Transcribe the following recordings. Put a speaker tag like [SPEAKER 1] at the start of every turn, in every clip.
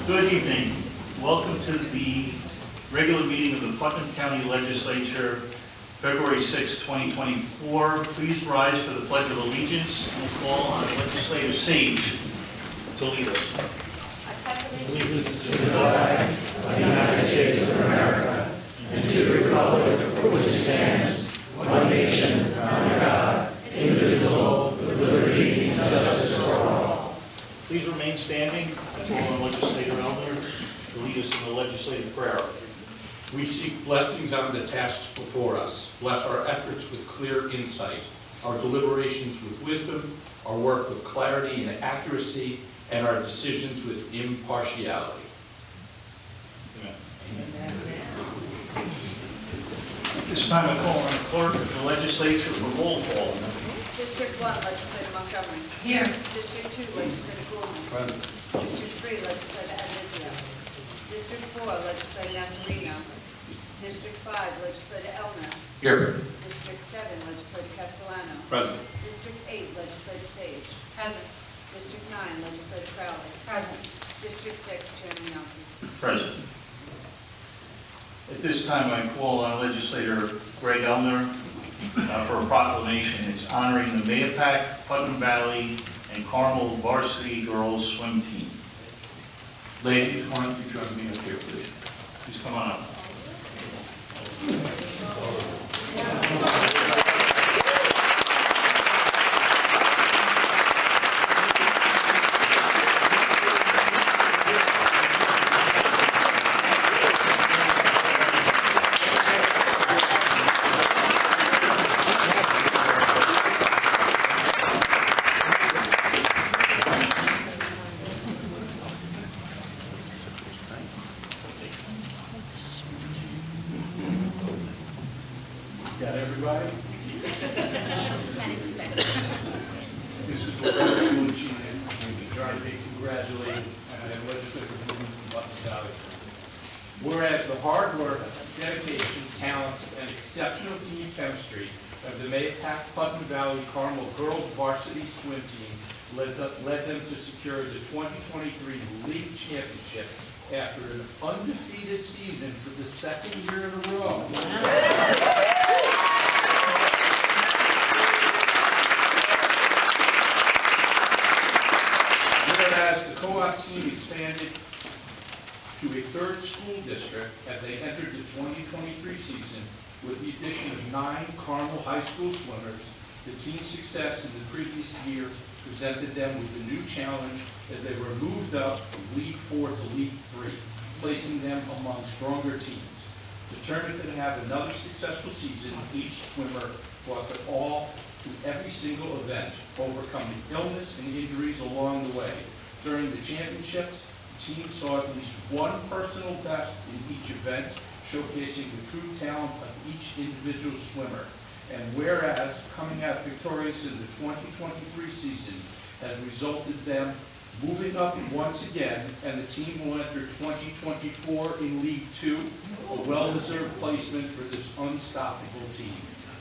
[SPEAKER 1] Good evening. Welcome to the regular meeting of the Putnam County Legislature, February 6, 2024. Please rise for the Pledge of Allegiance and we'll call on the legislative sage to lead us.
[SPEAKER 2] Allegiance to the flag of the United States of America and to the republic for which it stands, one nation, under God, indivisible, with liberty and justice for all.
[SPEAKER 1] Please remain standing and call on Legislator Elder to lead us in the legislative prayer.
[SPEAKER 3] We seek blessings on the tasks before us. Bless our efforts with clear insight, our deliberations with wisdom, our work with clarity and accuracy, and our decisions with impartiality.
[SPEAKER 1] Amen. This time I call on the clerk of the legislature for roll call.
[SPEAKER 4] District 1, Legislator Montgomery.
[SPEAKER 5] Here.
[SPEAKER 4] District 2, Legislator Goulden.
[SPEAKER 3] Present.
[SPEAKER 4] District 3, Legislator Adizio. District 4, Legislator Nasarino. District 5, Legislator Elmer.
[SPEAKER 3] Here.
[SPEAKER 4] District 7, Legislator Castellano.
[SPEAKER 3] Present.
[SPEAKER 4] District 8, Legislator Sage.
[SPEAKER 5] Present.
[SPEAKER 4] District 9, Legislator Crowley.
[SPEAKER 5] Present.
[SPEAKER 4] District 6, Chairman Yonke.
[SPEAKER 1] Present. At this time, I call on Legislator Greg Elmer for a proclamation. It's honoring the Mayapack, Putnam Valley, and Carmel varsity girls swim team.
[SPEAKER 3] Ladies, why don't you join me up here, please?
[SPEAKER 1] Please come on up.
[SPEAKER 3] Got everybody? This is what we're doing, Chief. We try to congratulate Legislator Putnam from Putnam Valley. Whereas the hard work, dedication, talent, and exceptional team chemistry of the Mayapack Putnam Valley Carmel girls varsity swim team led them to secure the 2023 league championship after an undefeated season for the second year in a row. Whereas the co-op team expanded to a third school district as they entered the 2023 season with the addition of 9 Carmel High School swimmers, the team's success in the previous year presented them with a new challenge as they were moved up from League 4 to League 3, placing them among stronger teams. Determined to have another successful season, each swimmer brought their all to every single event, overcoming illness and injuries along the way. During the championships, the team saw at least one personal best in each event, showcasing the true talent of each individual swimmer. And whereas coming out victorious in the 2023 season has resulted them moving up once again, and the team will enter 2024 in League 2, a well-deserved placement for this unstoppable team.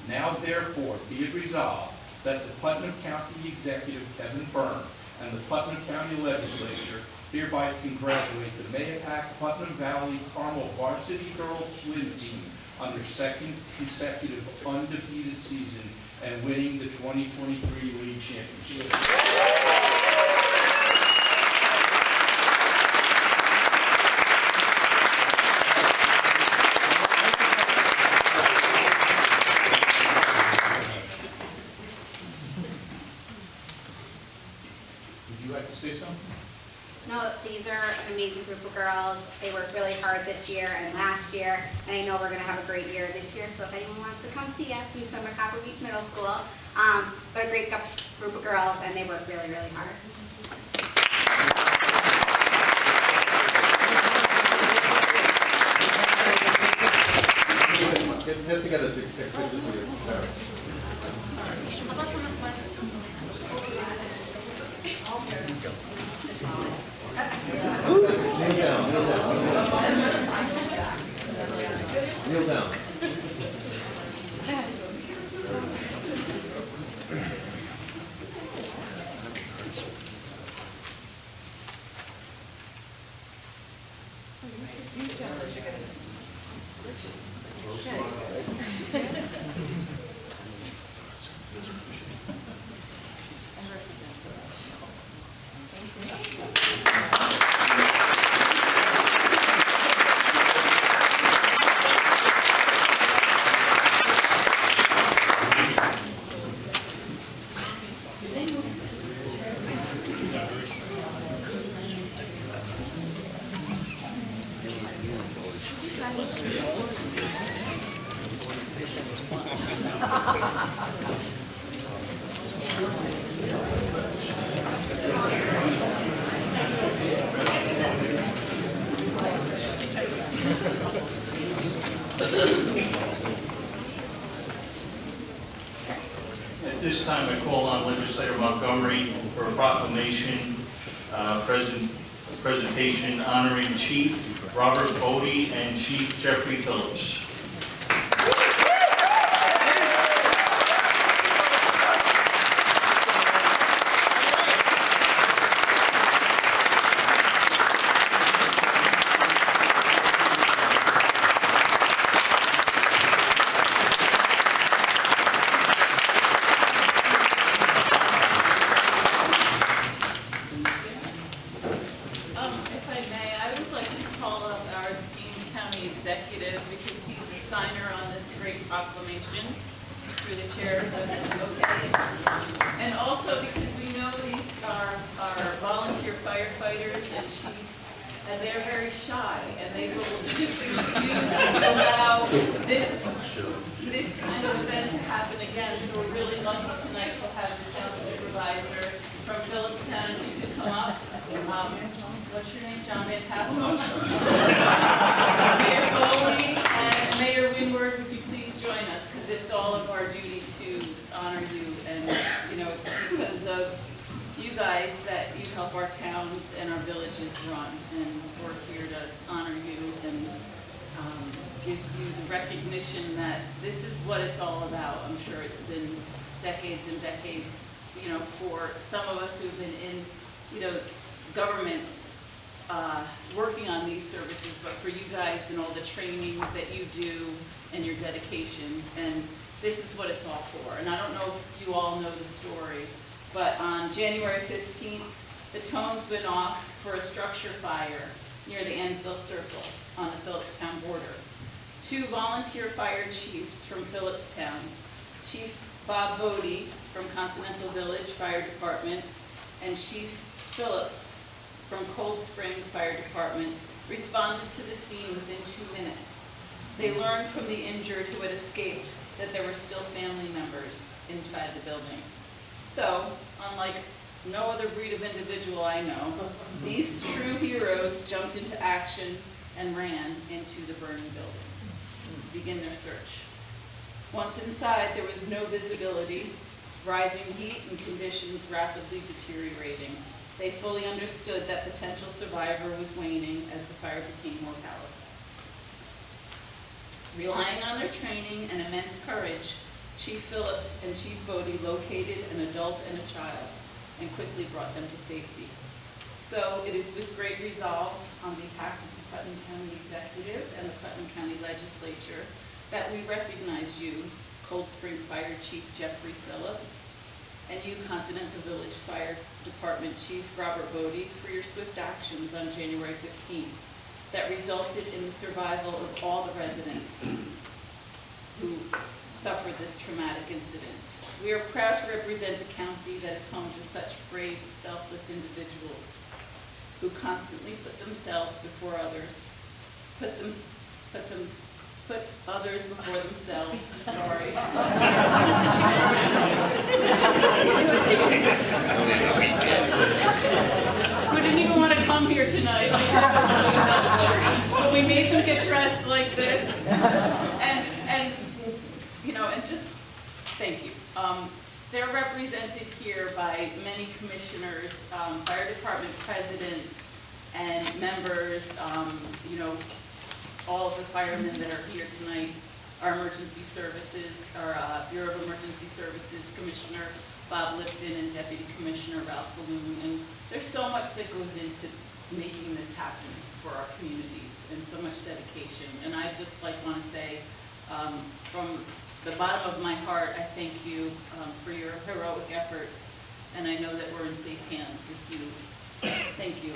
[SPEAKER 3] Now, therefore, be it resolved that the Putnam County Executive, Kevin Byrne, and the Putnam County Legislature hereby congratulate the Mayapack Putnam Valley Carmel varsity girls swim team on their second consecutive undefeated season and winning the 2023 league championship. Would you like to say something?
[SPEAKER 6] No, these are an amazing group of girls. They worked really hard this year and last year, and I know we're going to have a great year this year, so if anyone wants to come see us, we swim at Copper Beach Middle School. But a great group of girls, and they work really, really hard.
[SPEAKER 7] Get together to take pictures with your parents. Kneel down, kneel down. Kneel down.
[SPEAKER 1] this time I call on Legislator Montgomery for a proclamation, presentation honoring Chief Robert Bodie and Chief Jeffrey Phillips.
[SPEAKER 5] If I may, I would like to call up our esteemed county executive because he's a signer on this great proclamation through the chair, if that's okay. And also because we know these are volunteer firefighters and chiefs, and they're very shy, and they will just refuse to allow this kind of event to happen again. So we're really lucky tonight to have the town supervisor from Phillipstown. If you could come up. What's your name? John Van Tassel? Mayor Foley and Mayor Winward, would you please join us? Because it's all of our duty to honor you. And, you know, it's because of you guys that you help our towns and our villages run. And we're here to honor you and give you the recognition that this is what it's all about. I'm sure it's been decades and decades, you know, for some of us who've been in, you know, government working on these services, but for you guys and all the training that you do and your dedication, and this is what it's all for. And I don't know if you all know the story, but on January 15th, the tones went off for a structure fire near the Ansville Circle on the Phillipstown border. 2 volunteer fire chiefs from Phillipstown, Chief Bob Bodie from Continental Village Fire Department and Chief Phillips from Cold Spring Fire Department, responded to the scene within 2 minutes. They learned from the injured who had escaped that there were still family members inside the building. So, unlike no other breed of individual I know, these true heroes jumped into action and ran into the burning building to begin their search. Once inside, there was no visibility, rising heat and conditions rapidly deteriorating. They fully understood that potential survivor was waning as the fire became more powerful. Relying on their training and immense courage, Chief Phillips and Chief Bodie located an adult and a child and quickly brought them to safety. So it is with great resolve on behalf of the Putnam County Executive and the Putnam County Legislature that we recognize you, Cold Spring Fire Chief Jeffrey Phillips, and you, Continental Village Fire Department Chief Robert Bodie, for your swift actions on January 15th that resulted in the survival of all the residents who suffered this traumatic incident. We are proud to represent a county that is home to such brave, selfless individuals who constantly put themselves before others, put others before themselves. Sorry. We didn't even want to come here tonight. But we made them get dressed like this. And you know, and just thank you. They're represented here by many commissioners, fire department presidents, and members, you know, all of the firemen that are here tonight, our emergency services, our Bureau of Emergency Services Commissioner Bob Lipton and Deputy Commissioner Ralph Balloon. And there's so much that goes into making this happen for our communities and so much dedication. And I just want to say, from the bottom of my heart, I thank you for your heroic efforts. And I know that we're in safe hands with you. Thank you.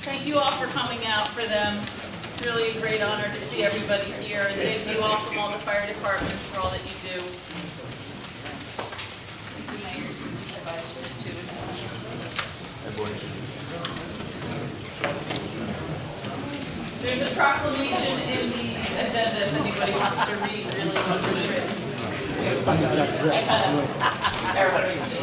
[SPEAKER 5] Thank you all for coming out for them. It's really a great honor to see everybody here, and thank you all for fire departments for all that you do. The mayors and supervisors too. There's a proclamation in the agenda if anybody wants to read really what was written. Paraphrased it.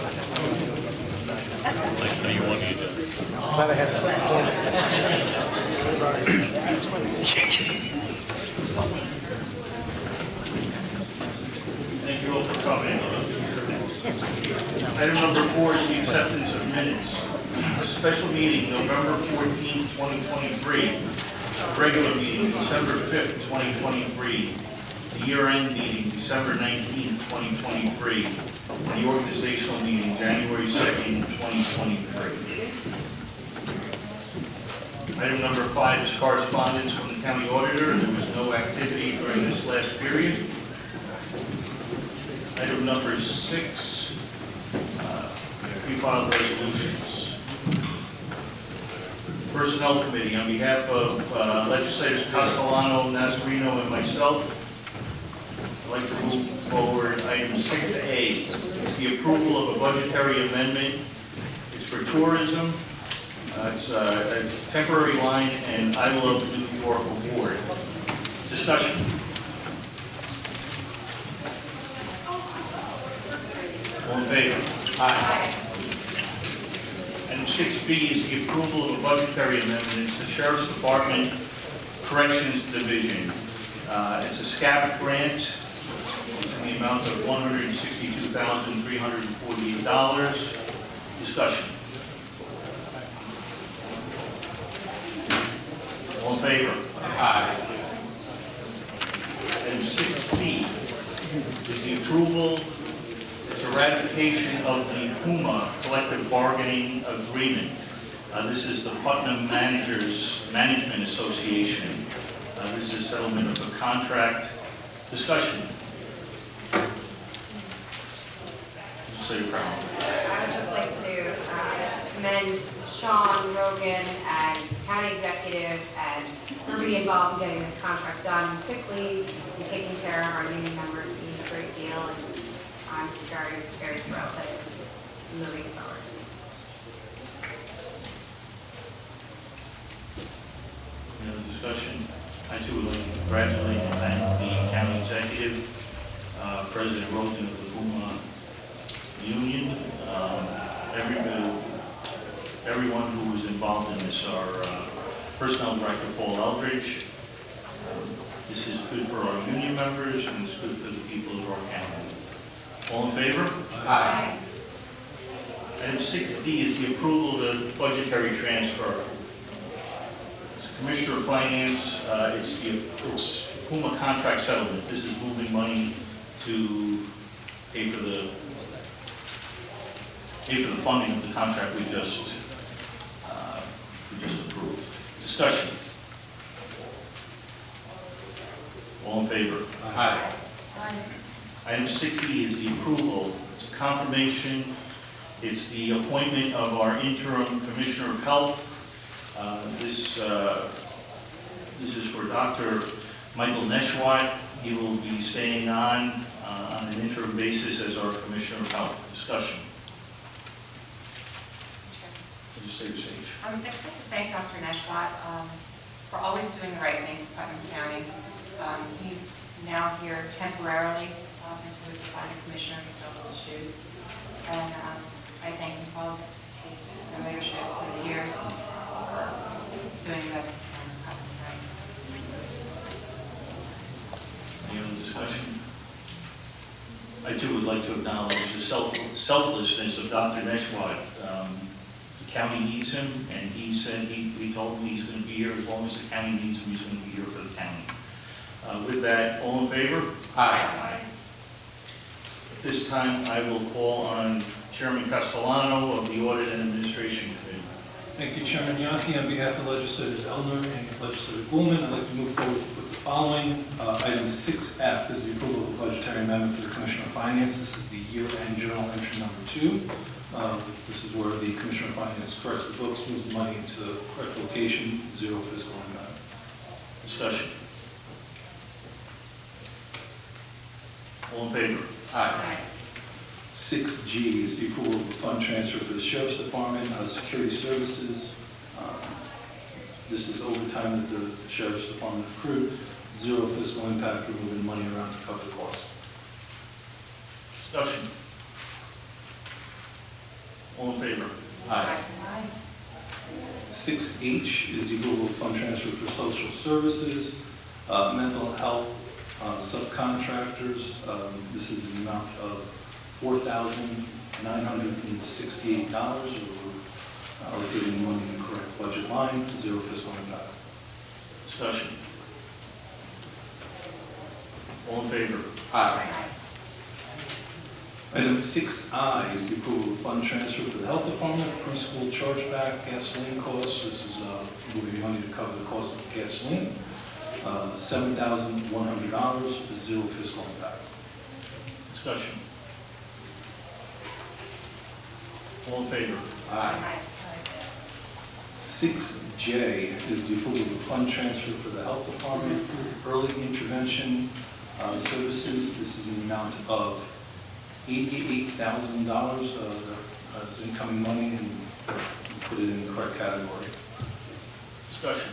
[SPEAKER 1] Thank you all for coming. Item number 4 is the acceptance of minutes. A special meeting, November 14, 2023. A regular meeting, December 5th, 2023. The year-end meeting, December 19, 2023. And the organizational meeting, January 2nd, 2023. Item number 5 is correspondence from the county auditor. There was no activity during this last period. Item number 6, pre-filed resolutions. Personnel Committee, on behalf of legislators Castellano, Nazarino, and myself, I'd like to move forward item 6A. It's the approval of a budgetary amendment. It's for tourism. It's a temporary line and I Love New York award. Discussion. All in favor? Aye. Item 6B is the approval of a budgetary amendment. It's the Sheriff's Department Corrections Division. It's a SCAP grant in the amount of $162,348. Discussion. All in favor? Aye. Item 6C is the approval, it's a ratification of the Puma collective bargaining agreement. This is the Putnam Management Association. This is settlement of a contract. Discussion. Say your problem.
[SPEAKER 8] I would just like to commend Sean, Rogan, and county executive, and everybody involved in getting this contract done quickly and taking care of our union members. It means a great deal, and I'm very, very thrilled that it's moving forward.
[SPEAKER 1] Any other discussion? I too would like to congratulate and thank the county executive, President Rogan of the Puma Union, everyone who was involved in this, our personnel director, Paul Eldridge. This is good for our union members and it's good for the people of our county. All in favor? Aye. Item 6D is the approval of the budgetary transfer. As Commissioner of Finance, it's Puma contract settlement. This is moving money to pay for the funding of the contract we just approved. Discussion. All in favor? Aye. Item 6E is the approval. It's a confirmation. It's the appointment of our interim Commissioner of Health. This is for Dr. Michael Neshwat. He will be staying on an interim basis as our Commissioner of Health. Discussion. Just say your stage.
[SPEAKER 8] I'd just like to thank Dr. Neshwat for always doing the right thing for Putnam County. He's now here temporarily until we find a commissioner to fill those shoes. And I thank him for all his leadership over the years, doing the best he can for Putnam County.
[SPEAKER 1] Any other discussion? I too would like to acknowledge the selflessness of Dr. Neshwat. The county needs him, and he said he told me he's going to be here as long as the county needs him. He's going to be here for the county. With that, all in favor? Aye. At this time, I will call on Chairman Castellano of the Audit and Administration Committee.
[SPEAKER 9] Thank you, Chairman Yonke. On behalf of legislators Elner and Legislator Goulman, I'd like to move forward with the following. Item 6F is the approval of the budgetary amendment for the Commissioner of Finance. This is the year-end journal entry number 2. This is where the Commissioner of Finance corrects the books, moves the money into the correct location, zero fiscal impact.
[SPEAKER 1] Discussion. All in favor?
[SPEAKER 3] Aye.
[SPEAKER 9] 6G is the approval of the fund transfer for the Sheriff's Department, Security Services. This is overtime that the Sheriff's Department accrued. Zero fiscal impact, we're moving money around to cover the cost.
[SPEAKER 1] Discussion. All in favor?
[SPEAKER 3] Aye.
[SPEAKER 9] 6H is the approval of fund transfer for social services, mental health subcontractors. This is the amount of $4,968. We're allocating money in the correct budget line, zero fiscal impact.
[SPEAKER 1] Discussion. All in favor?
[SPEAKER 3] Aye.
[SPEAKER 9] Item 6I is the approval of fund transfer for the Health Department, preschool chargeback, gasoline costs. This is moving money to cover the cost of gasoline. $7,100, zero fiscal impact.
[SPEAKER 1] Discussion. All in favor?
[SPEAKER 3] Aye.
[SPEAKER 9] 6J is the approval of the fund transfer for the Health Department, early intervention services. This is in the amount of $88,000 as incoming money, and put it in the correct category.
[SPEAKER 1] Discussion.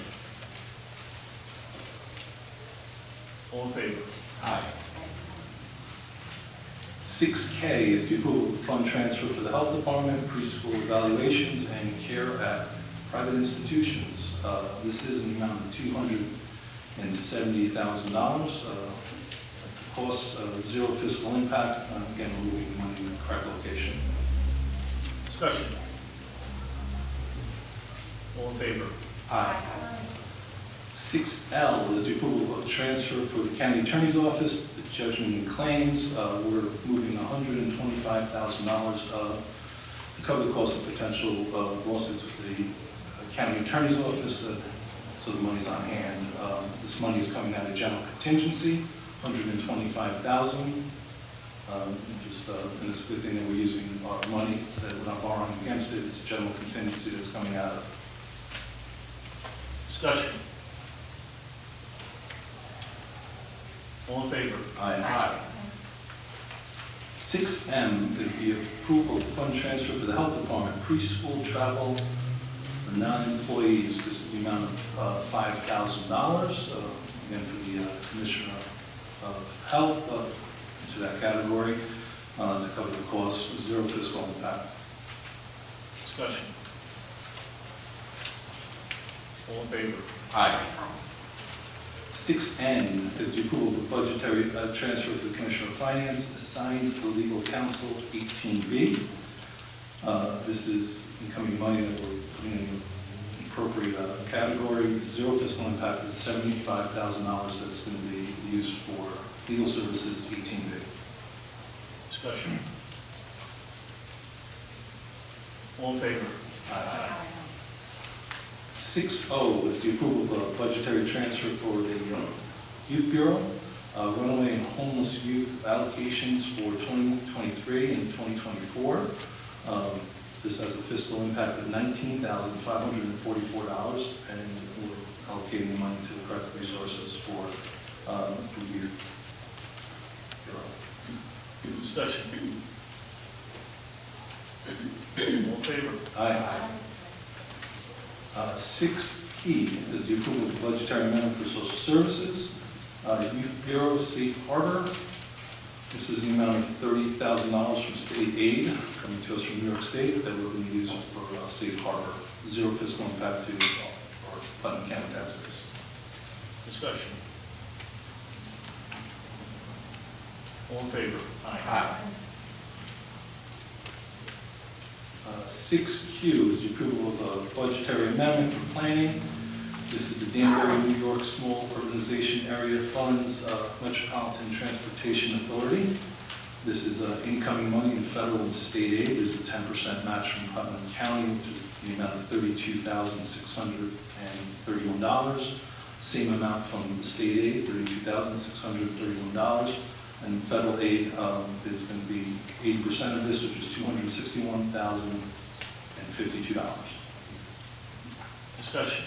[SPEAKER 1] All in favor?
[SPEAKER 3] Aye.
[SPEAKER 9] 6K is the approval of the fund transfer for the Health Department, preschool evaluations, and care at private institutions. This is in the amount of $270,000. Cost, zero fiscal impact. Again, we're moving money in the correct location.
[SPEAKER 1] Discussion. All in favor?
[SPEAKER 3] Aye.
[SPEAKER 9] 6L is the approval of transfer for the county attorney's office, the judgment and claims. We're moving $125,000 to cover the cost of potential lawsuits with the county attorney's office, so the money's on hand. This money is coming out of general contingency, $125,000. Just, and it's a good thing that we're using our money, that we're not borrowing against it. It's general contingency that's coming out of.
[SPEAKER 1] Discussion. All in favor?
[SPEAKER 3] Aye.
[SPEAKER 9] 6M is the approval of fund transfer for the Health Department, preschool travel for non-employees. This is the amount of $5,000, again, for the Commissioner of Health, into that category, to cover the cost, zero fiscal impact.
[SPEAKER 1] Discussion. All in favor?
[SPEAKER 3] Aye.
[SPEAKER 9] 6N is the approval of the budgetary transfer to the Commissioner of Finance, assigned for legal counsel 18B. This is incoming money that we're putting in the appropriate category. Zero fiscal impact is $75,000 that's going to be used for legal services 18B.
[SPEAKER 1] Discussion. All in favor?
[SPEAKER 9] Aye. 6O is the approval of a budgetary transfer for the Youth Bureau, runaway and homeless youth allocations for 2023 and 2024. This has a fiscal impact of $19,544, and we're allocating the money to the correct resources for the Youth Bureau.
[SPEAKER 1] Discussion. All in favor?
[SPEAKER 9] Aye. 6E is the approval of the budgetary amendment for social services. Youth Bureau Safe Harbor. This is the amount of $30,000 from state aid coming to us from New York State that we're going to use for Safe Harbor. Zero fiscal impact to our Putnam County taxpayers.
[SPEAKER 1] Discussion. All in favor?
[SPEAKER 3] Aye.
[SPEAKER 9] 6Q is the approval of a budgetary amendment for planning. This is the Danbury, New York Small Urbanization Area Funds Metropolitan Transportation Authority. This is incoming money in federal and state aid. There's a 10% match from Putnam County, which is the amount of $32,631. Same amount from the state aid, $32,631. And federal aid is going to be 80% of this, which is $261,052.
[SPEAKER 1] Discussion.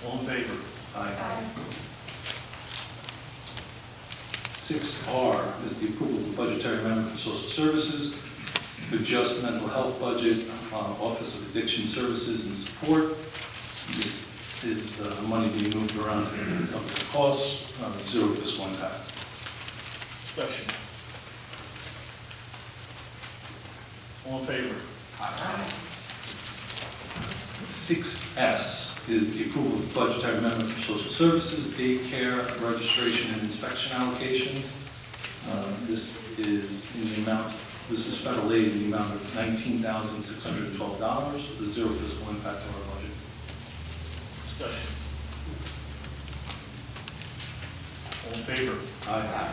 [SPEAKER 1] All in favor?
[SPEAKER 9] Aye. 6R is the approval of the budgetary amendment for social services, adjust mental health budget, Office of Addiction Services and Support. This is money being moved around to cover the costs, zero fiscal impact.
[SPEAKER 1] Discussion. All in favor?
[SPEAKER 9] 6S is the approval of the budgetary amendment for social services, daycare, registration, and inspection allocations. This is in the amount, this is federal aid in the amount of $19,612, with zero fiscal impact to our budget.
[SPEAKER 1] Discussion. All in favor?
[SPEAKER 9] Aye.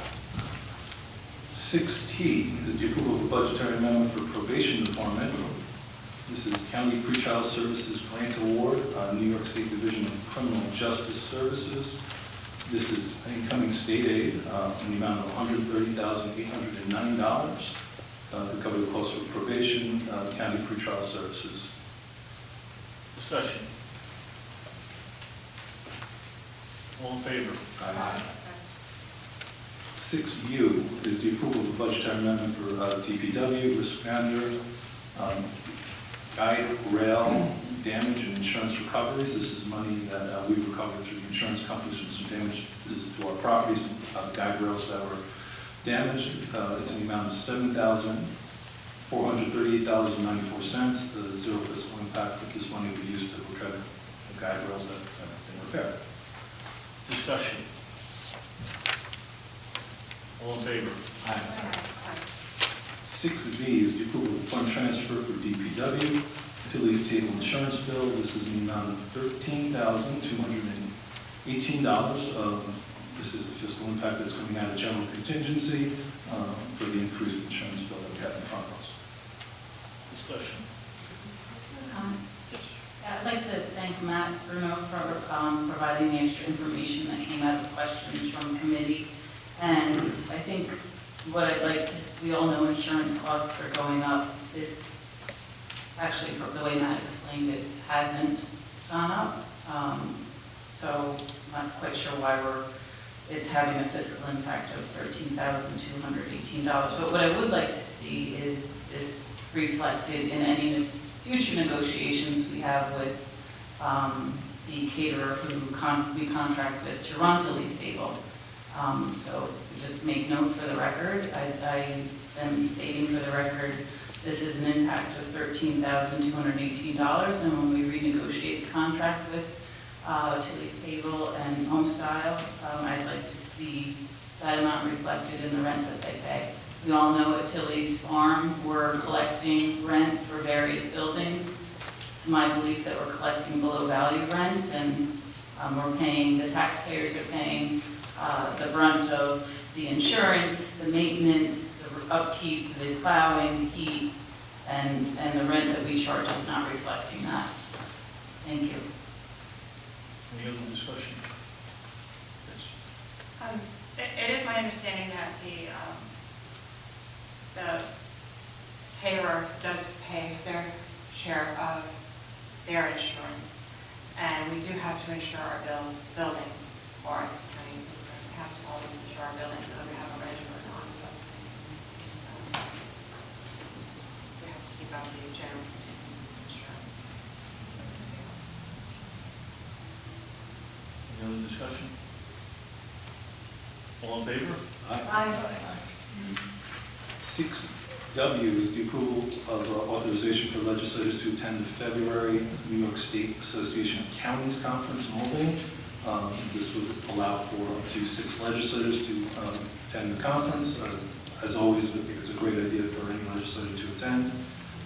[SPEAKER 9] 6T is the approval of the budgetary amendment for probation department. This is County Pretrial Services Grant Award, New York State Division of Criminal Justice Services. This is incoming state aid in the amount of $130,809 to cover the cost of probation, county pretrial services.
[SPEAKER 1] Discussion. All in favor?
[SPEAKER 9] Aye. 6U is the approval of the budgetary amendment for DPW, risk manager, guide rail damage and insurance recoveries. This is money that we recovered through the insurance companies from some damages to our properties, guide rails that were damaged. It's in the amount of $7,438.94. The zero fiscal impact of this money will be used to repair the guide rails that have been repaired.
[SPEAKER 1] Discussion. All in favor?
[SPEAKER 9] 6V is the approval of the fund transfer for DPW, utilities table insurance bill. This is in the amount of $13,218. This is the fiscal impact that's coming out of general contingency for the increased insurance bill that we have in front of us.
[SPEAKER 1] Discussion. Yes.
[SPEAKER 5] I'd like to thank Matt Bruno for providing the extra information that came out of questions from committee. And I think what I'd like to, we all know insurance costs are going up. This, actually, from the way Matt explained it, hasn't gone up. So I'm not quite sure why it's having a fiscal impact of $13,218. But what I would like to see is this reflected in any future negotiations we have with the caterer who we contract with to run Tilly's Table. So just make note for the record, I am stating for the record, this is an impact of $13,218, and when we renegotiate the contract with Tilly's Table and Home Style, I'd like to see that amount reflected in the rent that they pay. We all know at Tilly's Farm, we're collecting rent for various buildings. It's my belief that we're collecting below value rent, and we're paying, the taxpayers are paying the brunt of the insurance, the maintenance, the upkeep, the plowing, the heat, and the rent that we charge is not reflecting that. Thank you.
[SPEAKER 1] Any other discussion? Yes.
[SPEAKER 8] It is my understanding that the caterer does pay their share of their insurance, and we do have to insure our buildings, or as the county is concerned, we have to always insure our buildings, whether we have a renter or not, so we have to keep up the general contingencies insurance.
[SPEAKER 1] Any other discussion? All in favor?
[SPEAKER 5] Aye.
[SPEAKER 9] 6W is the approval of authorization for legislators to attend the February New York State Association of Counties Conference in Albany. This would allow for up to 6 legislators to attend the conference. As always, I think it's a great idea for any legislator to attend,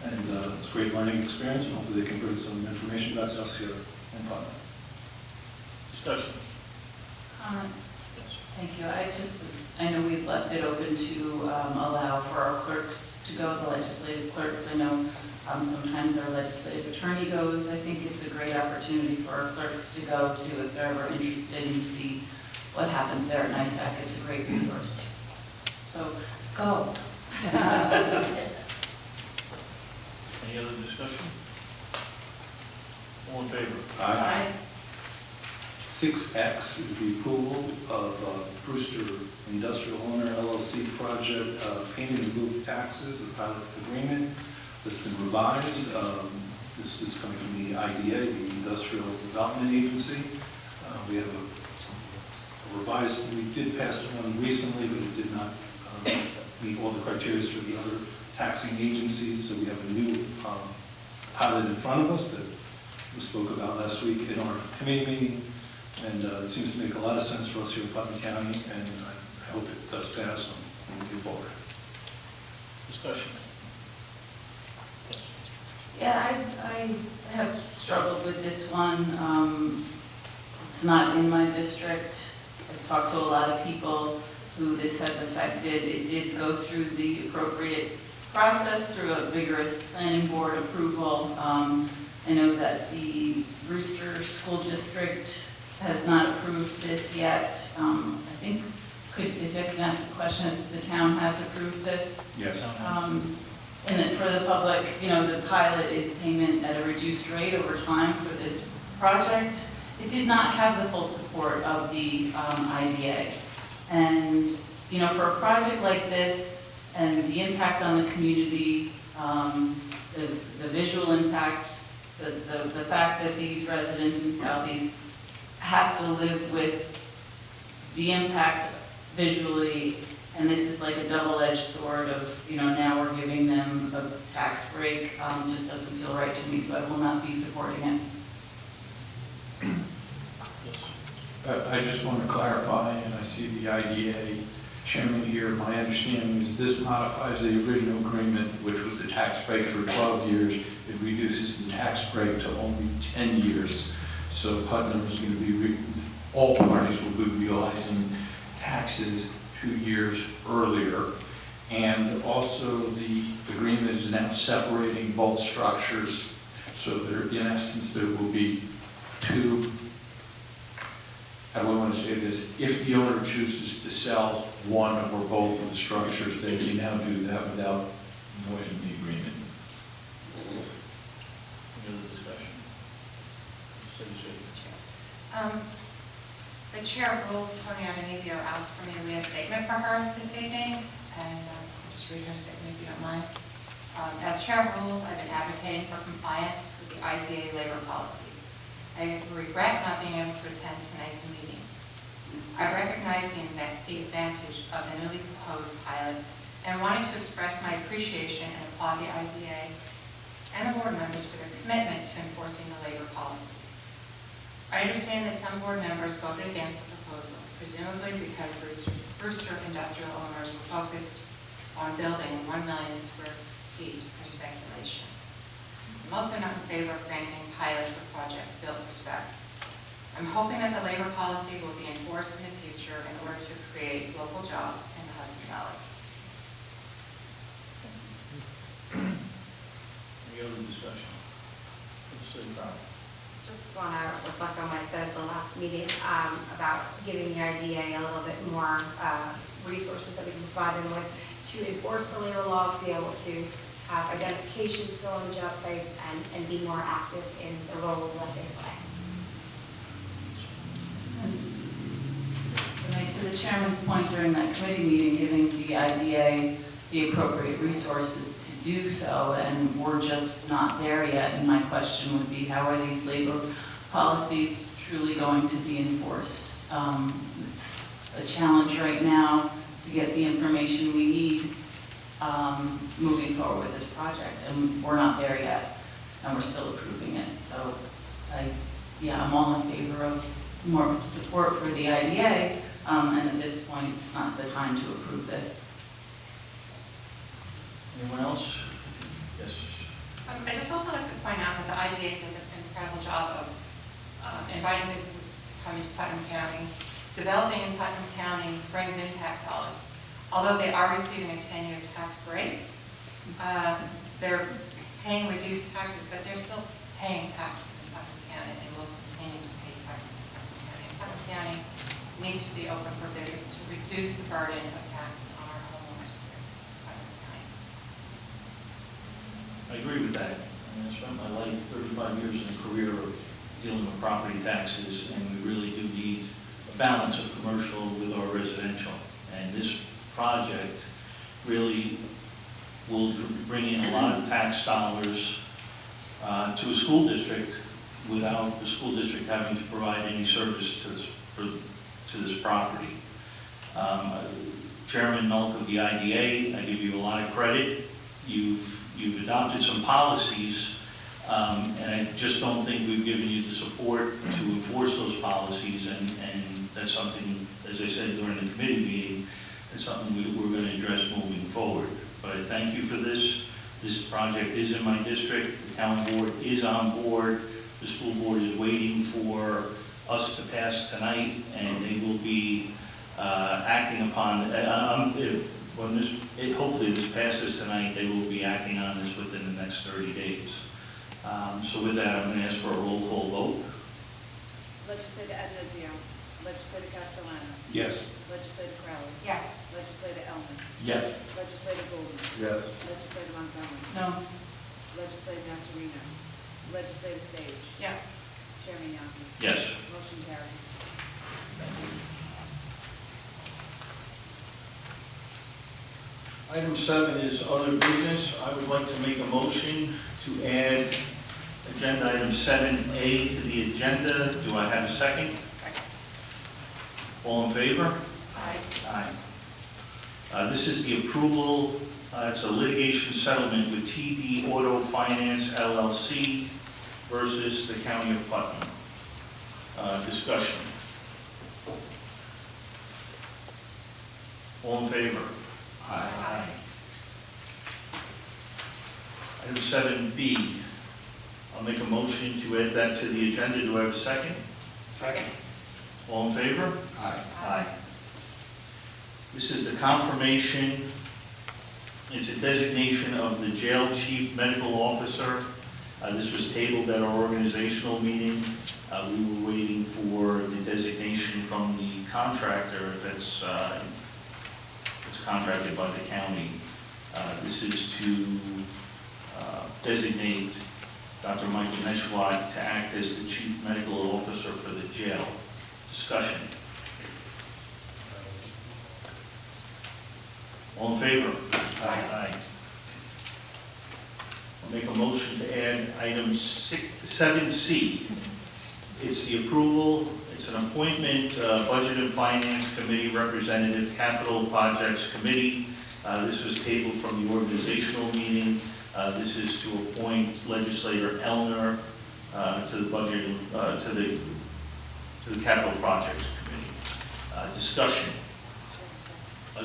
[SPEAKER 9] and it's a great learning experience, and hopefully they can bring some information back to us here in Putnam.
[SPEAKER 1] Discussion.
[SPEAKER 5] Comment.
[SPEAKER 1] Yes.
[SPEAKER 5] Thank you. I know we've left it open to allow for our clerks to go, the legislative clerks. I know sometimes our legislative attorney goes. I think it's a great opportunity for our clerks to go to if they're ever interested and see what happens there at NISAC. It's a great resource. So go.
[SPEAKER 1] Any other discussion? All in favor?
[SPEAKER 9] Aye. 6X is the approval of Brewster Industrial Owner LLC project, payment in lieu of taxes, a pilot agreement that's been revised. This is coming from the IDA, the Industrial Development Agency. We have a revised, we did pass one recently, but it did not meet all the criteria for the other taxing agencies, so we have a new pilot in front of us that we spoke about last week in our committee meeting, and it seems to make a lot of sense for us here in Putnam County, and I hope it does pass and move forward.
[SPEAKER 1] Discussion.
[SPEAKER 5] Yeah, I have struggled with this one. It's not in my district. I've talked to a lot of people who this has affected. It did go through the appropriate process through a vigorous planning board approval. I know that the Brewster School District has not approved this yet. I think, if I can ask the question, if the town has approved this?
[SPEAKER 9] Yes.
[SPEAKER 5] And then for the public, the pilot is payment at a reduced rate over time for this project. It did not have the full support of the IDA. And, for a project like this and the impact on the community, the visual impact, the fact that these residents in Southeast have to live with the impact visually, and this is like a double-edged sword of, now we're giving them a tax break, just doesn't feel right to me, so I will not be supporting it.
[SPEAKER 3] I just want to clarify, and I see the IDA chairman here, my understanding is this modifies the original agreement, which was the tax break for 12 years. It reduces the tax break to only 10 years. So Putnam is going to be, all parties will be realizing taxes 2 years earlier. And also the agreement is now separating both structures. So there, in essence, there will be two, how do I want to say this? If the owner chooses to sell one or both of the structures, they can now do that without voiding the agreement.
[SPEAKER 1] Any other discussion?
[SPEAKER 8] The chair of rules, Tony Agonizio, asked for me to read a statement for her this evening, and I'll just read her statement if you don't mind. As chair of rules, I've been advocating for compliance with the IDA labor policy. I regret not being able to attend tonight's meeting. I recognize the advantage of the newly proposed pilot and wanted to express my appreciation and applaud the IDA and the board members for their commitment to enforcing the labor policy. I understand that some board members voted against the proposal, presumably because Brewster industrial owners were focused on building 1 million square feet for speculation. I'm also not in favor of granting pilots for projects built for spec. I'm hoping that the labor policy will be enforced in the future in order to create local jobs in the Hudson Valley.
[SPEAKER 1] Any other discussion? Legislator Fowler.
[SPEAKER 6] Just want to reflect on what I said at the last meeting about giving the IDA a little bit more resources that we can provide them with to enforce the labor laws, to be able to have identification to go on the job sites and be more active in the role that they play.
[SPEAKER 5] And to the chairman's point during that committee meeting, giving the IDA the appropriate resources to do so, and we're just not there yet. And my question would be, how are these labor policies truly going to be enforced? It's a challenge right now to get the information we need moving forward with this project, and we're not there yet, and we're still approving it. So, I'm all in favor of more support for the IDA, and at this point, it's not the time to approve this.
[SPEAKER 1] Anyone else? Yes.
[SPEAKER 8] I'd just also like to point out that the IDA does an incredible job of inviting businesses to come into Putnam County. Developing in Putnam County brings in tax dollars. Although they are receiving a 10-year tax break, they're paying reduced taxes, but they're still paying taxes in Putnam County and will continue to pay taxes in Putnam County. And Putnam County needs to be open for business to reduce the burden of taxes on our homeowners here in Putnam County.
[SPEAKER 1] I agree with that. I spent my life, 35 years in a career of dealing with property taxes, and we really do need a balance of commercial with our residential project really will bring in a lot of tax dollars to a school district without the school district having to provide any service to this property. Chairman Milk of the IDA, I give you a lot of credit. You've adopted some policies, and I just don't think we've given you the support to enforce those policies, and that's something, as I said during the committee meeting, it's something we're going to address moving forward. But I thank you for this. This project is in my district. The town board is on board. The school board is waiting for us to pass tonight, and they will be acting upon, hopefully this passes tonight, they will be acting on this within the next 30 days. So with that, I'm going to ask for a roll call vote.
[SPEAKER 4] Legislator Adamizio. Legislator Castellano.
[SPEAKER 9] Yes.
[SPEAKER 4] Legislator Crowley.
[SPEAKER 8] Yes.
[SPEAKER 4] Legislator Elman.
[SPEAKER 1] Yes.
[SPEAKER 4] Legislator Golden.
[SPEAKER 7] Yes.
[SPEAKER 4] Legislator Montgomery.
[SPEAKER 5] No.
[SPEAKER 4] Legislator Nasarino. Legislator Sage.
[SPEAKER 8] Yes.
[SPEAKER 4] Chairman Yaki.
[SPEAKER 1] Yes.
[SPEAKER 4] Motion carried.
[SPEAKER 1] Item 7 is other business. I would like to make a motion to add agenda item 7A to the agenda. Do I have a second?
[SPEAKER 8] Second.
[SPEAKER 1] All in favor?
[SPEAKER 8] Aye.
[SPEAKER 1] Aye. This is the approval, it's a litigation settlement with TD Auto Finance LLC versus the County of Putnam. Discussion. All in favor? Aye. Item 7B, I'll make a motion to add that to the agenda. Do I have a second?
[SPEAKER 9] Second.
[SPEAKER 1] All in favor?
[SPEAKER 9] Aye.
[SPEAKER 1] Aye. This is the confirmation, it's a designation of the jail chief medical officer. This was tabled at our organizational meeting. We were waiting for the designation from the contractor that's contracted by the county. This is to designate Dr. Michael Neshwat to act as the chief medical officer for the jail. Discussion. All in favor? Aye. I'll make a motion to add item 7C. It's the approval, it's an appointment, Budget and Finance Committee Representative, Capital Projects Committee. This was tabled from the organizational meeting. This is to appoint Legislator Elner to the Budget, to the Capital Projects Committee. Discussion.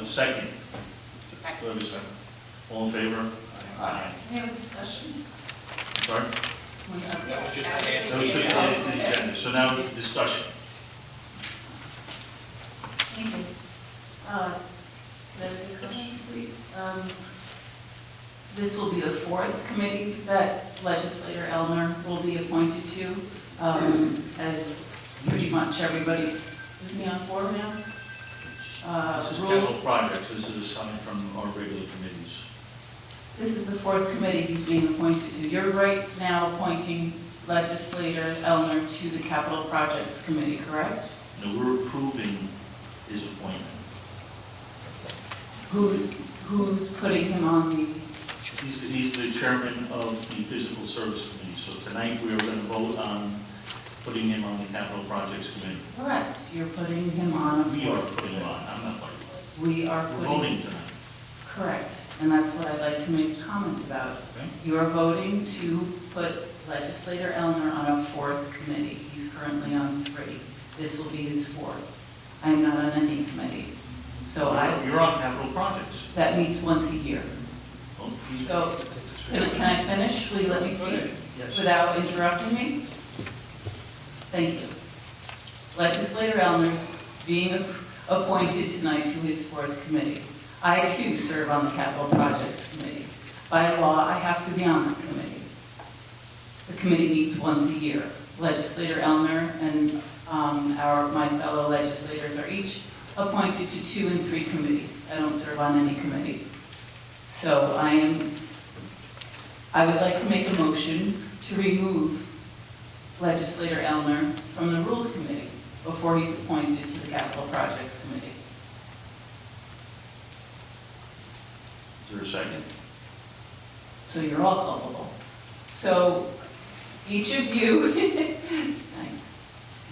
[SPEAKER 1] Second.
[SPEAKER 8] Second.
[SPEAKER 1] Do I have a second? All in favor? Aye.
[SPEAKER 8] Any other discussion?
[SPEAKER 1] Sorry?
[SPEAKER 3] That was just
[SPEAKER 1] That was just added to the agenda. So now discussion.
[SPEAKER 10] Thank you. Madam Commissioner, please. This will be the fourth committee that Legislator Elmer will be appointed to, as pretty much everybody is me on board now.
[SPEAKER 1] This is capital projects. This is assigned from our regular committees.
[SPEAKER 10] This is the fourth committee he's being appointed to. You're right now appointing Legislator Elmer to the Capital Projects Committee, correct?
[SPEAKER 1] No, we're approving his appointment.
[SPEAKER 10] Who's putting him on the,
[SPEAKER 1] He's the chairman of the Physical Service Committee. So tonight we are going to vote on putting him on the Capital Projects Committee.
[SPEAKER 10] correct, you're putting him on.
[SPEAKER 1] We are putting him on. I'm not part of
[SPEAKER 10] We are
[SPEAKER 1] it. We're
[SPEAKER 10] putting.
[SPEAKER 1] voting tonight.
[SPEAKER 10] Correct, and that's what I'd like to make a comment about.
[SPEAKER 1] Okay?
[SPEAKER 10] You are voting to put Legislator Elmer on a fourth committee. He's currently on 3. This will be his 4th. I am not on any committee. So
[SPEAKER 1] You're on capital projects.
[SPEAKER 10] that meets once a year.
[SPEAKER 1] Well, he's-
[SPEAKER 10] So, can I finish? Will you let me
[SPEAKER 1] Go ahead.
[SPEAKER 10] speak?
[SPEAKER 1] Yes.
[SPEAKER 10] Without interrupting me? Thank you. Legislator Elmer's being appointed tonight to his 4th committee. I too serve on the Capital Projects Committee. By law, I have to be on the committee. The committee meets once a year. Legislator Elmer and my fellow legislators are each appointed to 2 and 3 committees. I don't serve on any committee. So I would like to make a motion to remove Legislator Elmer from the Rules Committee before he's appointed to the Capital Projects Committee.
[SPEAKER 1] there a second?
[SPEAKER 10] So you're all culpable. So each of you,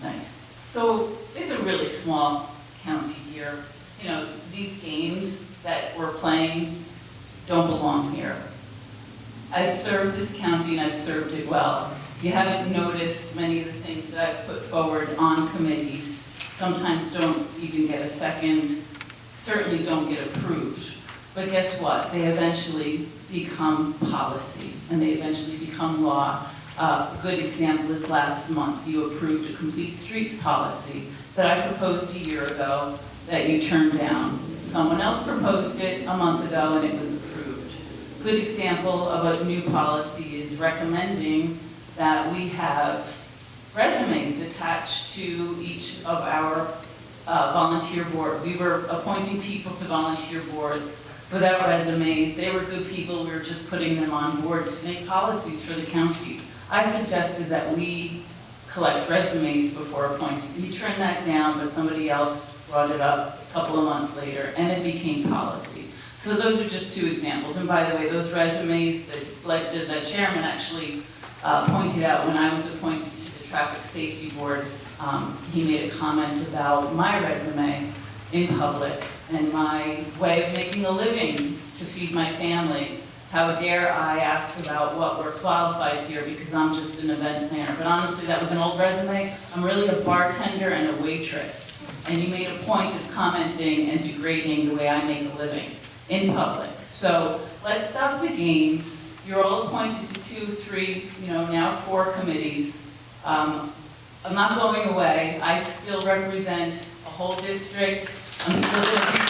[SPEAKER 10] nice. So it's a really small county here. You know, these games that we're playing don't belong here. I've served this county and I've served it well. You haven't noticed many of the things that I've put forward on committees sometimes don't even get a second, certainly don't get approved. But guess what? They eventually become policy and they eventually become law. A good example is last month, you approved a complete streets policy that I proposed a year ago that you turned down. Someone else proposed it a month ago and it was approved. A good example of a new policy is recommending that we have resumes attached to each of our volunteer board. We were appointing people to volunteer boards without resumes. They were good people. We were just putting them on boards to make policies for the county. I suggested that we collect resumes before appointing. You turned that down, but somebody else brought it up a couple of months later, and it became policy. So those are just two examples. And by the way, those resumes, the chairman actually pointed out when I was appointed to the Traffic Safety Board, he made a comment about my resume in public and my way of making a living to feed my family. How dare I ask about what we're qualified here because I'm just an event planner. But honestly, that was an old resume. I'm really a bartender and a waitress. And you made a point of commenting and degrading the way I make a living in public. So let's stop the games. You're all appointed to 2, 3, now 4 committees. I'm not going away. I still represent a whole district. I'm still going to be here.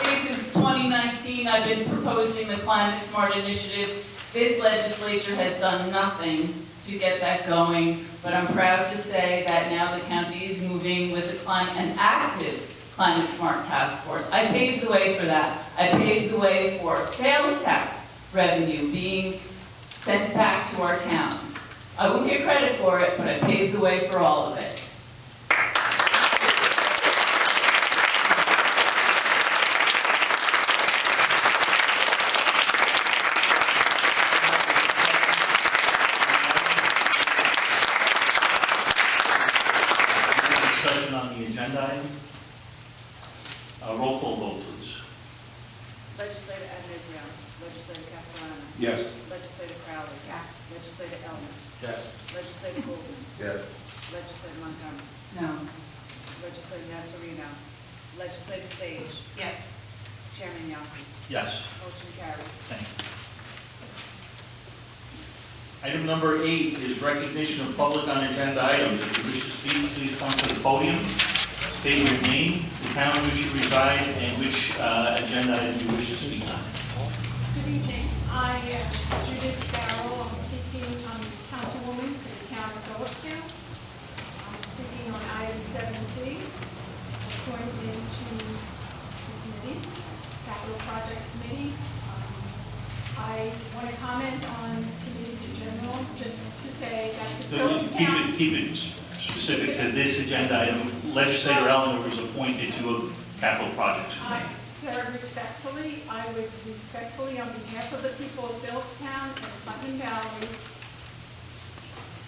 [SPEAKER 10] Since 2019, I've been proposing the Climate Smart Initiative. This legislature has done nothing to get that going, but I'm proud to say that now the county is moving with an active Climate Smart Task Force. I paved the way for that. I paved the way for sales tax revenue being sent back to our towns. I won't get credit for it, but I paved the way for all of it.
[SPEAKER 1] Discussion on the agenda item. Roll call vote, please.
[SPEAKER 4] Legislator Adamizio. Legislator Castellano.
[SPEAKER 9] Yes.
[SPEAKER 4] Legislator Crowley.
[SPEAKER 8] Yes.
[SPEAKER 4] Legislator Elmer.
[SPEAKER 7] Yes.
[SPEAKER 4] Legislator Golden.
[SPEAKER 7] Yes.
[SPEAKER 4] Legislator Montgomery.
[SPEAKER 10] No.
[SPEAKER 4] Legislator Nasarino. Legislator Sage.
[SPEAKER 8] Yes.
[SPEAKER 4] Chairman Yasi.
[SPEAKER 1] Yes.
[SPEAKER 4] Motion carries.
[SPEAKER 1] Thank you. Item number 8 is recognition of public on agenda items. If you wish to speak, please come to the podium. State your name, the town in which you reside, and which agenda item you wish to speak on.
[SPEAKER 11] Good evening. I am Judith Barrow. I'm speaking, I'm councilwoman for the town of Phillipsville. I'm speaking on item 7C, appointment to the committee, Capital Projects Committee. I want to comment on committees in general, just to say that the
[SPEAKER 1] So
[SPEAKER 11] Phillipstown...
[SPEAKER 1] keep it specific to this agenda item. Legislator Elmer is appointed to a capital projects committee.
[SPEAKER 11] Sir, respectfully, I would respectfully, on behalf of the people of Phillipstown and Putnam Valley,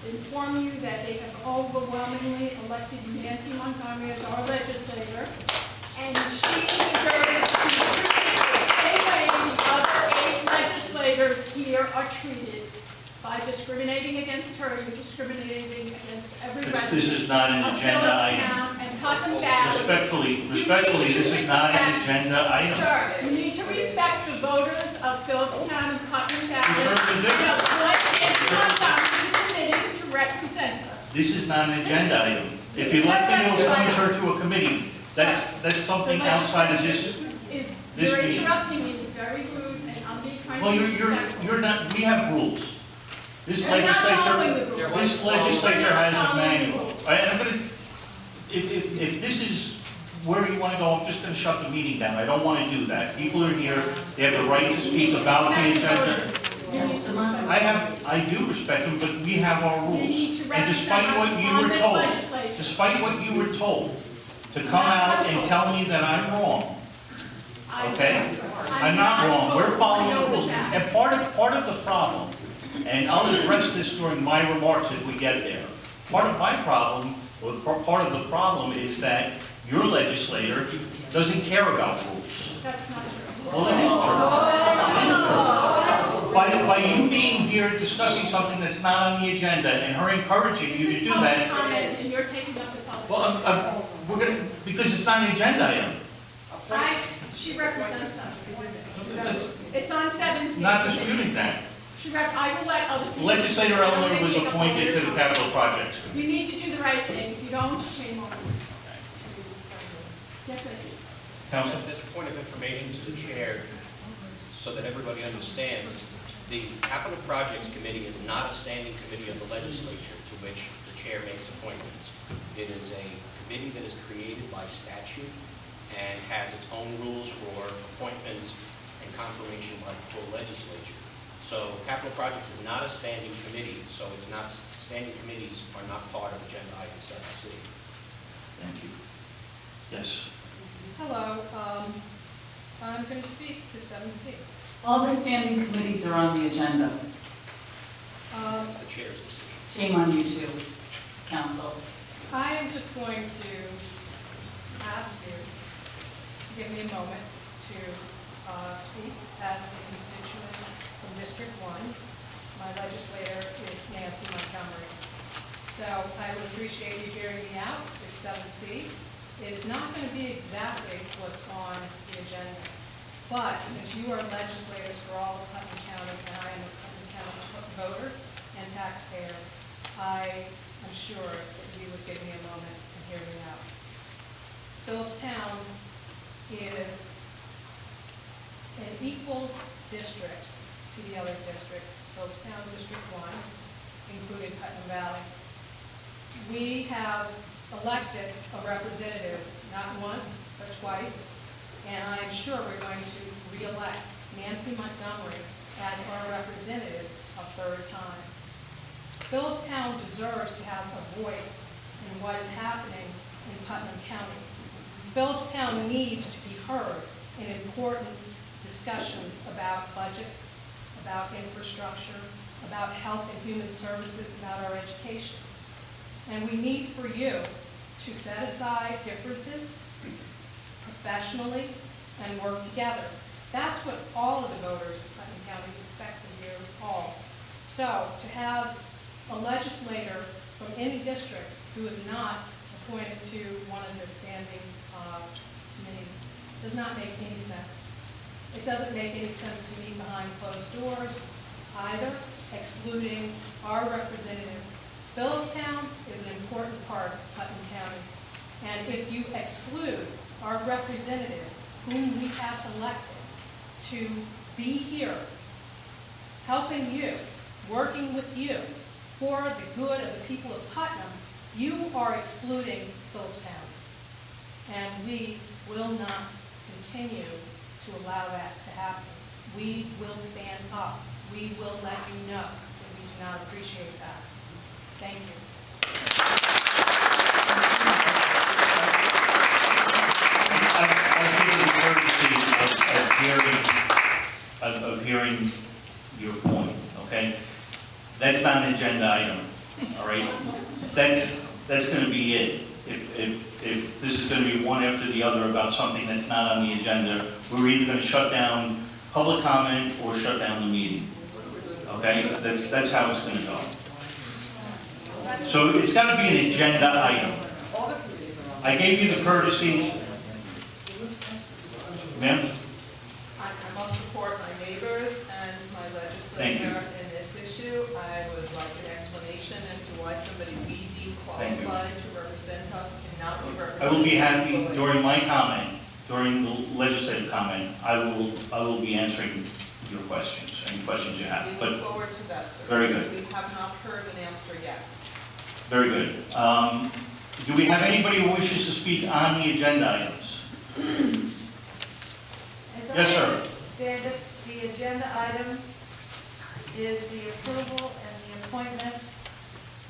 [SPEAKER 11] inform you that they have overwhelmingly elected Nancy Montgomery as our legislator, and she deserves to be treated the same way the other 8 legislators here are treated. By discriminating against her, you're discriminating against every resident
[SPEAKER 1] This is not an
[SPEAKER 11] of
[SPEAKER 1] agenda item.
[SPEAKER 11] Phillipstown and Putnam Valley.
[SPEAKER 1] Respectfully, this is not an agenda item.
[SPEAKER 11] Sir, you need to respect the voters of Phillipstown and Putnam Valley.
[SPEAKER 1] You certainly do.
[SPEAKER 11] You have appointed Montgomery to committees to represent us.
[SPEAKER 1] This is not an agenda item. If you'd like to appoint her to a committee, that's something outside of this
[SPEAKER 11] You're
[SPEAKER 1] meeting.
[SPEAKER 11] interrupting me, very rude, and I'm being trying to
[SPEAKER 1] Well,
[SPEAKER 11] be respectful.
[SPEAKER 1] you're not, we have rules. This
[SPEAKER 11] You're not following the
[SPEAKER 1] legislature,
[SPEAKER 11] rules.
[SPEAKER 1] this legislature
[SPEAKER 11] You're not
[SPEAKER 1] has a
[SPEAKER 11] following the
[SPEAKER 1] manual.
[SPEAKER 11] rules.
[SPEAKER 1] I'm gonna, if this is where you want to go, I'm just gonna shut the meeting down. I don't want to do that. People are here, they have the right to speak about the agenda.
[SPEAKER 11] You need to respect
[SPEAKER 1] I do respect them, but we have our rules.
[SPEAKER 11] You need to
[SPEAKER 1] And despite
[SPEAKER 11] represent
[SPEAKER 1] what
[SPEAKER 11] us
[SPEAKER 1] you
[SPEAKER 11] on
[SPEAKER 1] were
[SPEAKER 11] this
[SPEAKER 1] told,
[SPEAKER 11] legislature.
[SPEAKER 1] despite what you were told, to come out and tell me that I'm wrong, okay? I'm not wrong, we're following the rules. And part of the problem, and I'll address this during my remarks if we get there. Part of my problem, or part of the problem is that your legislator doesn't care about rules.
[SPEAKER 11] That's not true.
[SPEAKER 1] Well, it is true. By you being here discussing something that's not on the agenda and her encouraging you
[SPEAKER 11] This
[SPEAKER 1] to
[SPEAKER 11] is
[SPEAKER 1] do that.
[SPEAKER 11] public comment, and you're taking up the public.
[SPEAKER 1] Well, we're gonna, because it's not an agenda item.
[SPEAKER 11] She represents us. It's on 7C.
[SPEAKER 1] Not disputing that.
[SPEAKER 11] I will let other people.
[SPEAKER 1] Legislator
[SPEAKER 11] I don't
[SPEAKER 1] Eleanor
[SPEAKER 11] wanna
[SPEAKER 1] was
[SPEAKER 11] take up all
[SPEAKER 1] appointed
[SPEAKER 11] your
[SPEAKER 1] to the
[SPEAKER 11] time.
[SPEAKER 1] capital projects.
[SPEAKER 11] You need to do the right thing. If you don't, shame on you. Yes, I do.
[SPEAKER 1] Council?
[SPEAKER 12] As a point of information to the chair, so that everybody understands, the Capital Projects Committee is not a standing committee of the legislature to which the chair makes appointments. It is a committee that is created by statute and has its own rules for appointments and confirmation by the full legislature. So Capital Projects is not a standing committee, so it's not, standing committees are not part of agenda item 7C.
[SPEAKER 1] Thank you. Yes.
[SPEAKER 11] Hello, I'm going to speak to 7C.
[SPEAKER 10] All the standing committees are on the agenda.
[SPEAKER 12] It's the chair's decision.
[SPEAKER 10] Shame on you too, council.
[SPEAKER 11] I am just going to ask you to give me a moment to speak as a constituent from District 1. My legislator is Nancy Montgomery. So I would appreciate you hearing me out. It's 7C. It is not going to be exactly what's on the agenda. But since you are legislators for all of Putnam County, and I am a Putnam County voter and taxpayer, I am sure that you would give me a moment and hear me out. Phillipstown is an equal district to the other districts. Phillipstown District 1, including Putnam Valley. We have elected a representative not once, but twice, and I'm sure we're going to re-elect Nancy Montgomery as our representative a third time. Phillipstown deserves to have a voice in what is happening in Putnam County. Phillipstown needs to be heard in important discussions about budgets, about infrastructure, about health and human services, about our education. And we need for you to set aside differences professionally and work together. That's what all of the voters of Putnam County expect of you all. So to have a legislator from any district who is not appointed to one of the standing committees does not make any sense. It doesn't make any sense to me behind closed doors either, excluding our representative. Phillipstown is an important part of Putnam County. And if you exclude our representative, whom we have elected to be here, helping you, working with you for the good of the people of Putnam, you are excluding Phillipstown. And we will not continue to allow that to happen. We will stand up. We will let you know that we do not appreciate that. Thank you.
[SPEAKER 1] I've given the courtesy of hearing your point, okay? That's not an agenda item, all right? That's going to be it. If this is going to be one after the other about something that's not on the agenda, we're either going to shut down public comment or shut down the meeting, okay? That's how it's going to go. So it's got to be an agenda item. I gave you the courtesy. Ma'am?
[SPEAKER 13] I must support my neighbors and my legislator in this issue. I would like an explanation as to why somebody we deem qualified to represent us cannot be represented.
[SPEAKER 1] I will be happy during my comment, during the legislative comment, I will be answering your questions, any questions you have.
[SPEAKER 13] We look forward to that, sir.
[SPEAKER 1] Very good.
[SPEAKER 13] We have not heard an answer yet.
[SPEAKER 1] Very good. Do we have anybody who wishes to speak on the agenda items? Yes, sir.
[SPEAKER 14] The agenda item
[SPEAKER 11] is the approval and the appointment,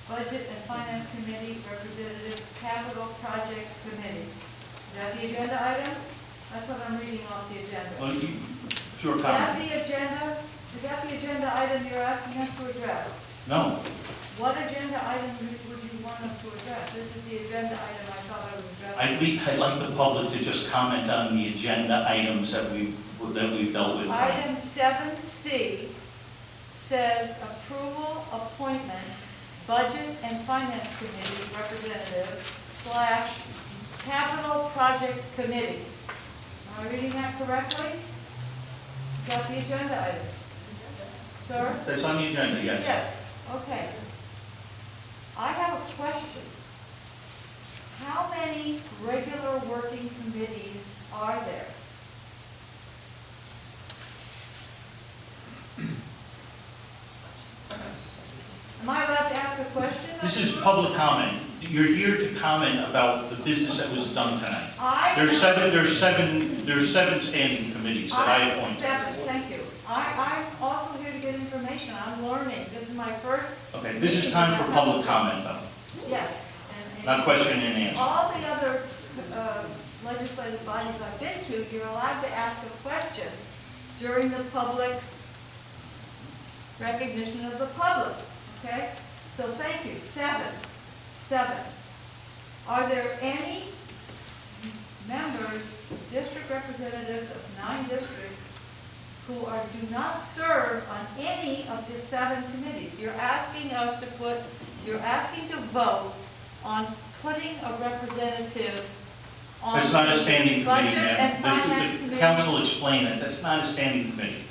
[SPEAKER 11] Budget and Finance Committee Representative, Capital Project Committee. Is that the agenda item? That's what I'm reading off the agenda.
[SPEAKER 1] Sure,
[SPEAKER 11] Is that
[SPEAKER 1] comment.
[SPEAKER 11] the agenda? Is that the agenda item you're asking us to address?
[SPEAKER 1] No.
[SPEAKER 11] What agenda item would you want us to address? This is the agenda item I thought I was addressing.
[SPEAKER 1] I'd like the public to just comment on the agenda items that we've dealt with.
[SPEAKER 11] Item 7C says approval, appointment, Budget and Finance Committee Representative / Capital Project Committee. Am I reading that correctly? Is that the agenda item? Sir?
[SPEAKER 1] That's on the agenda, yes.
[SPEAKER 11] Yes, okay. I have a question. How many regular working committees are there? Am I allowed to ask a question?
[SPEAKER 1] This is public comment. You're here to comment about the business that was done tonight. There's seven standing committees that I appointed.
[SPEAKER 11] Thank you. I'm also here to get information. I'm learning. This is my first.
[SPEAKER 1] Okay, this is time for public comment, though,
[SPEAKER 11] Yes.
[SPEAKER 1] not question and answer.
[SPEAKER 11] All the other legislative bodies I've been to, you're allowed to ask a question during the public recognition of the public, okay? So thank you. Seven. Are there any members, district representatives of 9 districts who do not serve on any of the 7 committees? You're asking to vote on putting a representative on.
[SPEAKER 1] That's not a standing committee,
[SPEAKER 11] Budget and Finance
[SPEAKER 1] ma'am. The
[SPEAKER 11] Committee.
[SPEAKER 1] council explained that. That's not a standing committee.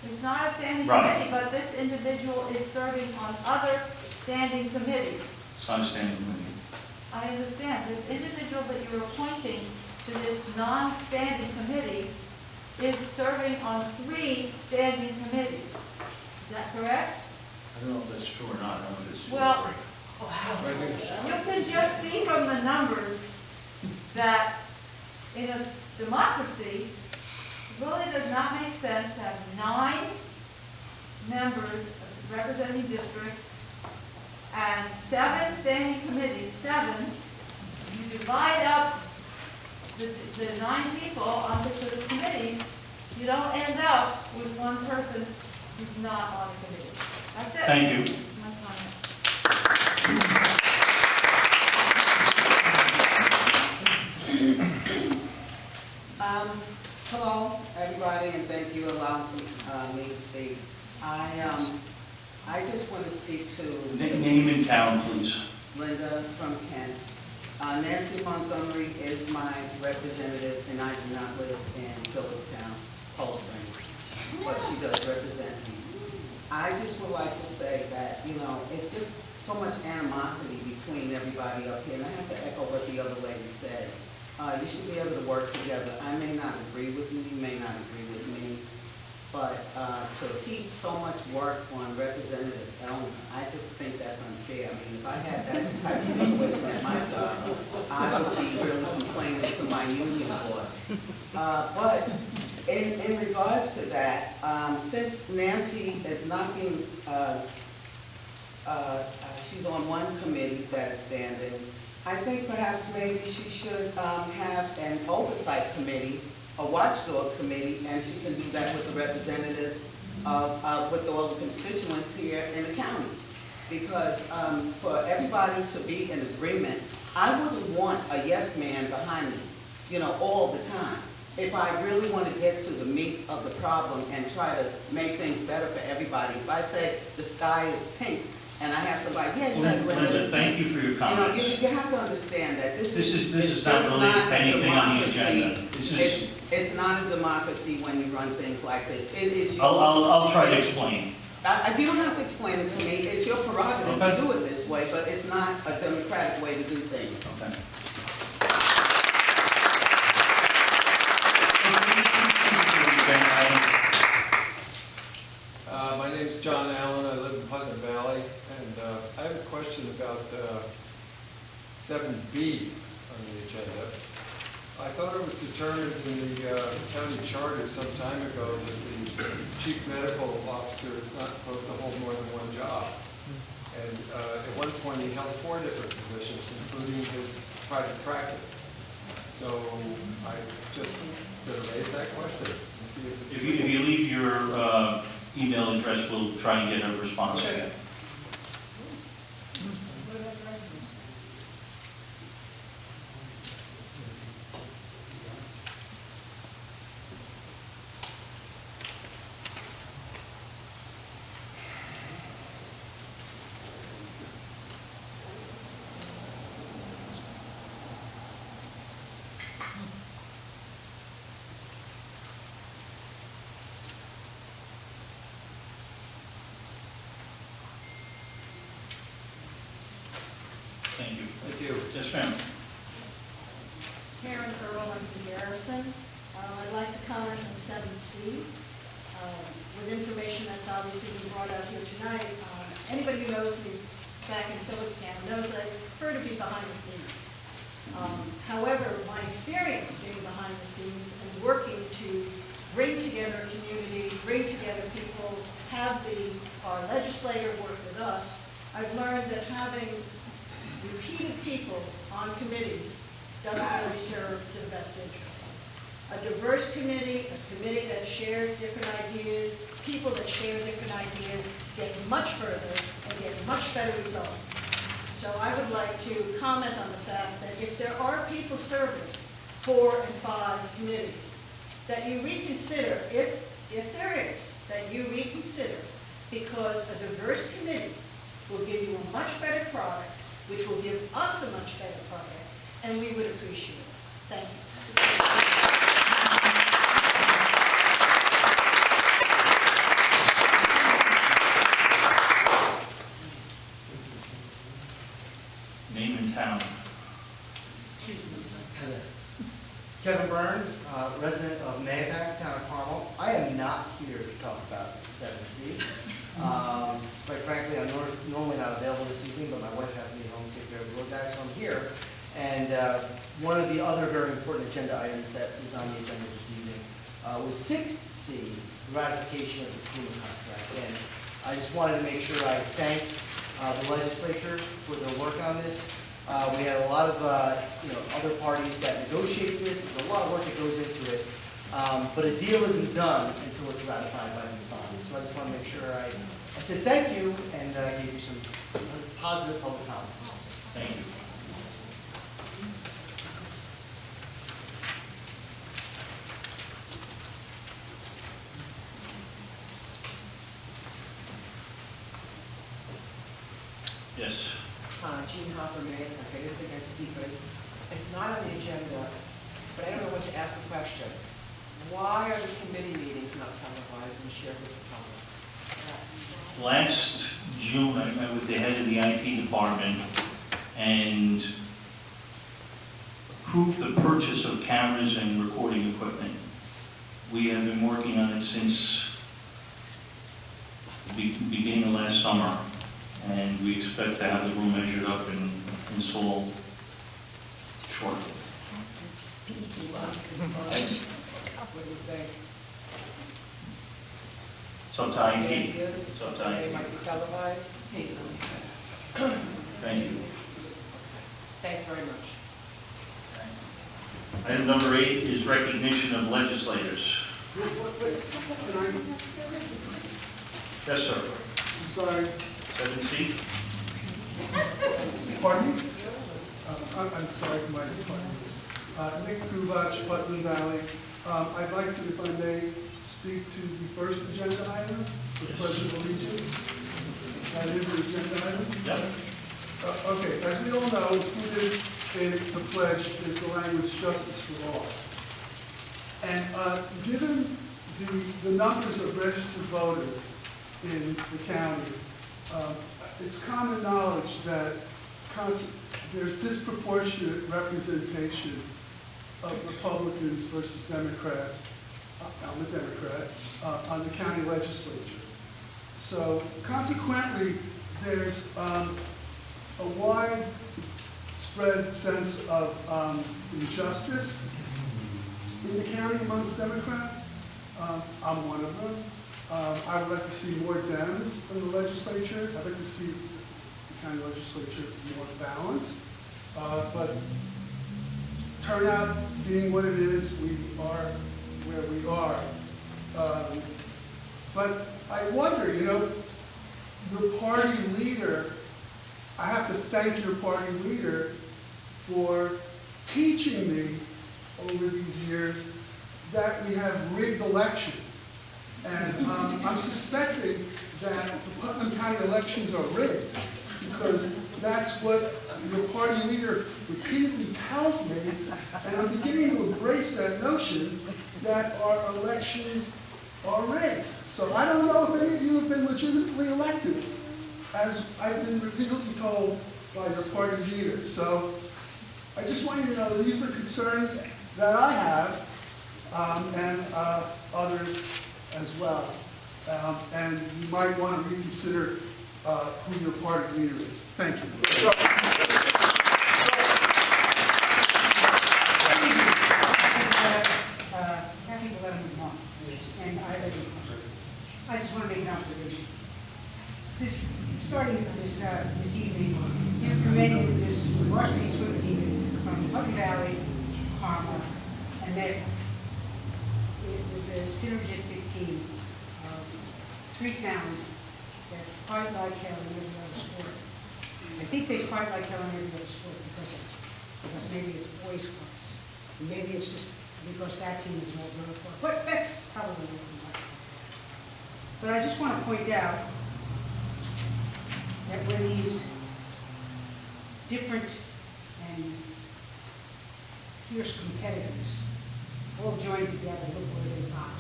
[SPEAKER 11] It's not a standing
[SPEAKER 1] Right.
[SPEAKER 11] committee, but this individual is serving on other standing committees.
[SPEAKER 1] It's not a standing committee.
[SPEAKER 11] I understand. This individual that you're appointing to this non-standing committee is serving on 3 standing committees. Is that correct?
[SPEAKER 1] I don't know if that's true or not. I don't know if it's true.
[SPEAKER 11] Well, you can just see from the numbers that in a democracy, it really does not make sense to have 9 members representing districts and 7 standing committees, 7. You divide up the 9 people onto the committees, you don't end up with 1 person who's not on the committee. That's it.
[SPEAKER 1] Thank you.
[SPEAKER 11] My comment.
[SPEAKER 14] Hello, everybody, and thank you for allowing me to speak. I just want to speak to
[SPEAKER 1] Name and town, please.
[SPEAKER 14] Linda from Kent. Nancy Montgomery is my representative, and I do not live in Phillipstown, Cold Springs, but she does represent me. I just would like to say that, it's just so much animosity between everybody up here, and I have to echo what the other lady said. You should be able to work together. I may not agree with you, you may not agree with me, but to heap so much work on Representative Elmer, I just think that's unfair. I mean, if I had that type of situation at my job, I would be really complaining to my union boss. But in regards to that, since Nancy is not being, she's on one committee that is standing, I think perhaps maybe she should have an oversight committee, a watchdog committee, and she can do that with the representatives with all the constituents here in the county. Because for everybody to be in agreement, I wouldn't want a yes man behind me, all the time. If I really want to get to the meat of the problem and try to make things better for everybody, if I say the sky is pink, and I have somebody,
[SPEAKER 1] Linda, thank you for your comments.
[SPEAKER 14] You have to understand that this is
[SPEAKER 1] not
[SPEAKER 14] just
[SPEAKER 1] related to
[SPEAKER 14] a
[SPEAKER 1] anything on the
[SPEAKER 14] democracy.
[SPEAKER 1] agenda.
[SPEAKER 14] It's not a democracy when you run things like this. It is your.
[SPEAKER 1] I'll try to explain.
[SPEAKER 14] You don't have to explain it to me. It's your prerogative to do it this way, but it's not a democratic way to do things.
[SPEAKER 1] Okay.
[SPEAKER 15] My name's John Allen. I live in Putnam Valley, and I have a question about 7B on the agenda. I thought it was determined in the county charter some time ago that the chief medical officer is not supposed to hold more than one job. And at one point, he held 4 different positions, including his private practice. So I just gonna raise that question and see if it's...
[SPEAKER 1] If you leave your email address, we'll try and get a response.
[SPEAKER 15] Okay.
[SPEAKER 1] Thank you.
[SPEAKER 15] Thank you.
[SPEAKER 1] Yes, ma'am.
[SPEAKER 11] Karen Earl and Garrison. I'd like to comment on 7C. With information that's obviously been brought out here tonight, anybody who knows me back in Phillipstown knows that I prefer to be behind the scenes. However, my experience being behind the scenes and working to bring together a community, bring together people, have our legislator work with us, I've learned that having repeated people on committees doesn't really serve to the best interest. A diverse committee, a committee that shares different ideas, people that share different ideas get much further and get much better results. So I would like to comment on the fact that if there are people serving 4 and 5 committees, that you reconsider, if there is, that you reconsider, because a diverse committee will give you a much better product, which will give us a much better product, and we would appreciate it. Thank you.
[SPEAKER 1] Name and town.
[SPEAKER 16] Kevin Burns, resident of Mayapack, town of Carmel. I am not here to talk about 7C. Quite frankly, I'm normally not available this evening, but my wife had to be home to take care of the little guy, so I'm here. And one of the other very important agenda items that is on the agenda this evening was 6C, ratification of the Putnam contract. And I just wanted to make sure I thank the legislature for their work on this. We had a lot of other parties that negotiated this. There's a lot of work that goes into it. But a deal isn't done until it's ratified by this body. So I just want to make sure I said thank you and gave you some positive public comments.
[SPEAKER 1] Thank you. Yes.
[SPEAKER 17] Jean Hopper, Mayor. I didn't think I'd speak, but it's not on the agenda, but I don't know what to ask the question. Why are the committee meetings not televised and shared with the public?
[SPEAKER 1] Last June, I met with the head of the IT department and approved the purchase of cameras and recording equipment. We have been working on it since the beginning of last summer, and we expect to have the room measured up and installed shortly.
[SPEAKER 17] What do you think?
[SPEAKER 1] It's up to IT.
[SPEAKER 17] Ideas?
[SPEAKER 1] It's up to
[SPEAKER 17] They
[SPEAKER 1] IT.
[SPEAKER 17] might be televised?
[SPEAKER 1] Thank you.
[SPEAKER 17] Thanks very much.
[SPEAKER 1] Item number 8 is recognition of legislators. Yes, sir.
[SPEAKER 18] I'm sorry.
[SPEAKER 1] 7C.
[SPEAKER 18] Pardon me? I'm sorry for my department. Nick Kuvach, Putnam Valley. I'd like to, if I may, speak to the first agenda item, the Pledge of Allegiance. That is the agenda item?
[SPEAKER 1] Yep.
[SPEAKER 18] Okay, as we all know, included in the pledge is the language "Justice for All." And given the numbers of registered voters in the county, it's common knowledge that there's disproportionate representation of Republicans versus Democrats. I'm a Democrat on the county legislature. So consequently, there's a widespread sense of injustice in the county amongst Democrats. I'm one of them. I would like to see more Dems in the legislature. I'd like to see the county legislature more balanced. But turnout being what it is, we are where we are. But I wonder, you know, your party leader, I have to thank your party leader for teaching me over these years that we have rigged elections. And I'm suspecting that the Putnam County elections are rigged because that's what your party leader repeatedly tells me, and I'm beginning to embrace that notion that our elections are rigged. So I don't know if any of you have been legitimately elected, as I've been repeatedly told by your party leader. So I just want you to know that these are concerns that I have, and others as well. And you might want to reconsider who your party leader is. Thank you.
[SPEAKER 19] And I just want to make an observation. Starting this evening, you commended this varsity swim team from Putnam Valley, Carmel, and that it was a synergistic team of 3 towns that fight like hell in every other sport. I think they fight like hell in every other sport because maybe it's boys' clubs. Maybe it's just because that team is more girl club. But that's probably what we like. But I just want to point out that when these different and fierce competitors all join together, look where they got.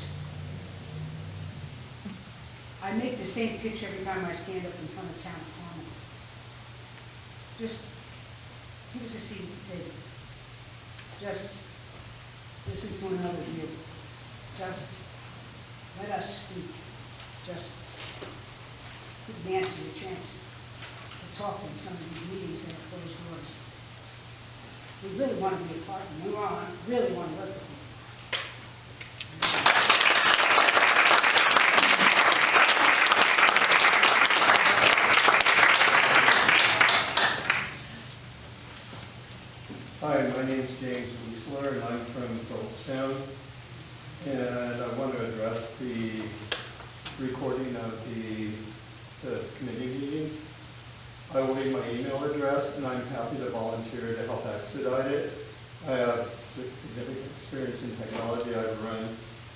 [SPEAKER 19] I make the same pitch every time I stand up in front of town common. Just give us a seat at the table. Just listen to another view. Just let us speak. Just give Nancy a chance to talk in some of these meetings that are closed doors. We really want to be a part of them. We really want to work with them.
[SPEAKER 15] Hi, my name is James Wiesler, and I'm from Phillipstown. And I want to address the recording of the committee meetings. I will leave my email address, and I'm happy to volunteer to help expedite it. I have significant experience in technology. I've run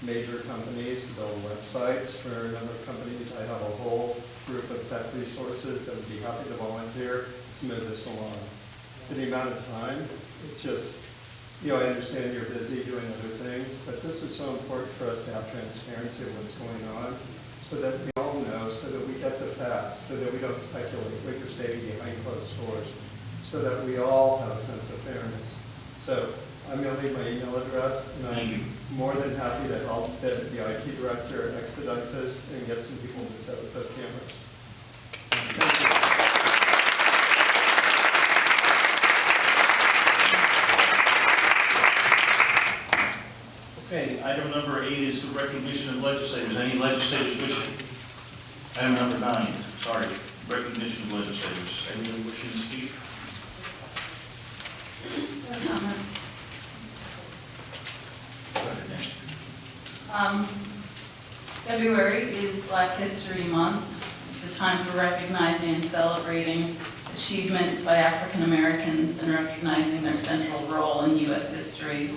[SPEAKER 15] major companies to build websites for a number of companies. I have a whole group of tech resources that would be happy to volunteer to move this along. For the amount of time, it's just, I understand you're busy doing other things, but this is so important for us to have transparency of what's going on so that we all know, so that we get the facts, so that we don't speculate what you're saying behind closed doors, so that we all have a sense of fairness. So I'm going to leave my email address, and I'm more than happy to help the IT director expedite this and get some people to set up those cameras. Thank you.
[SPEAKER 1] Okay, item number 8 is the recognition of legislators. Any legislators wishing? Item number 9, sorry, recognition of legislators. Anyone wishing to speak?
[SPEAKER 10] February is Black History Month. It's a time for recognizing and celebrating achievements by African Americans and recognizing their central role in U.S. history.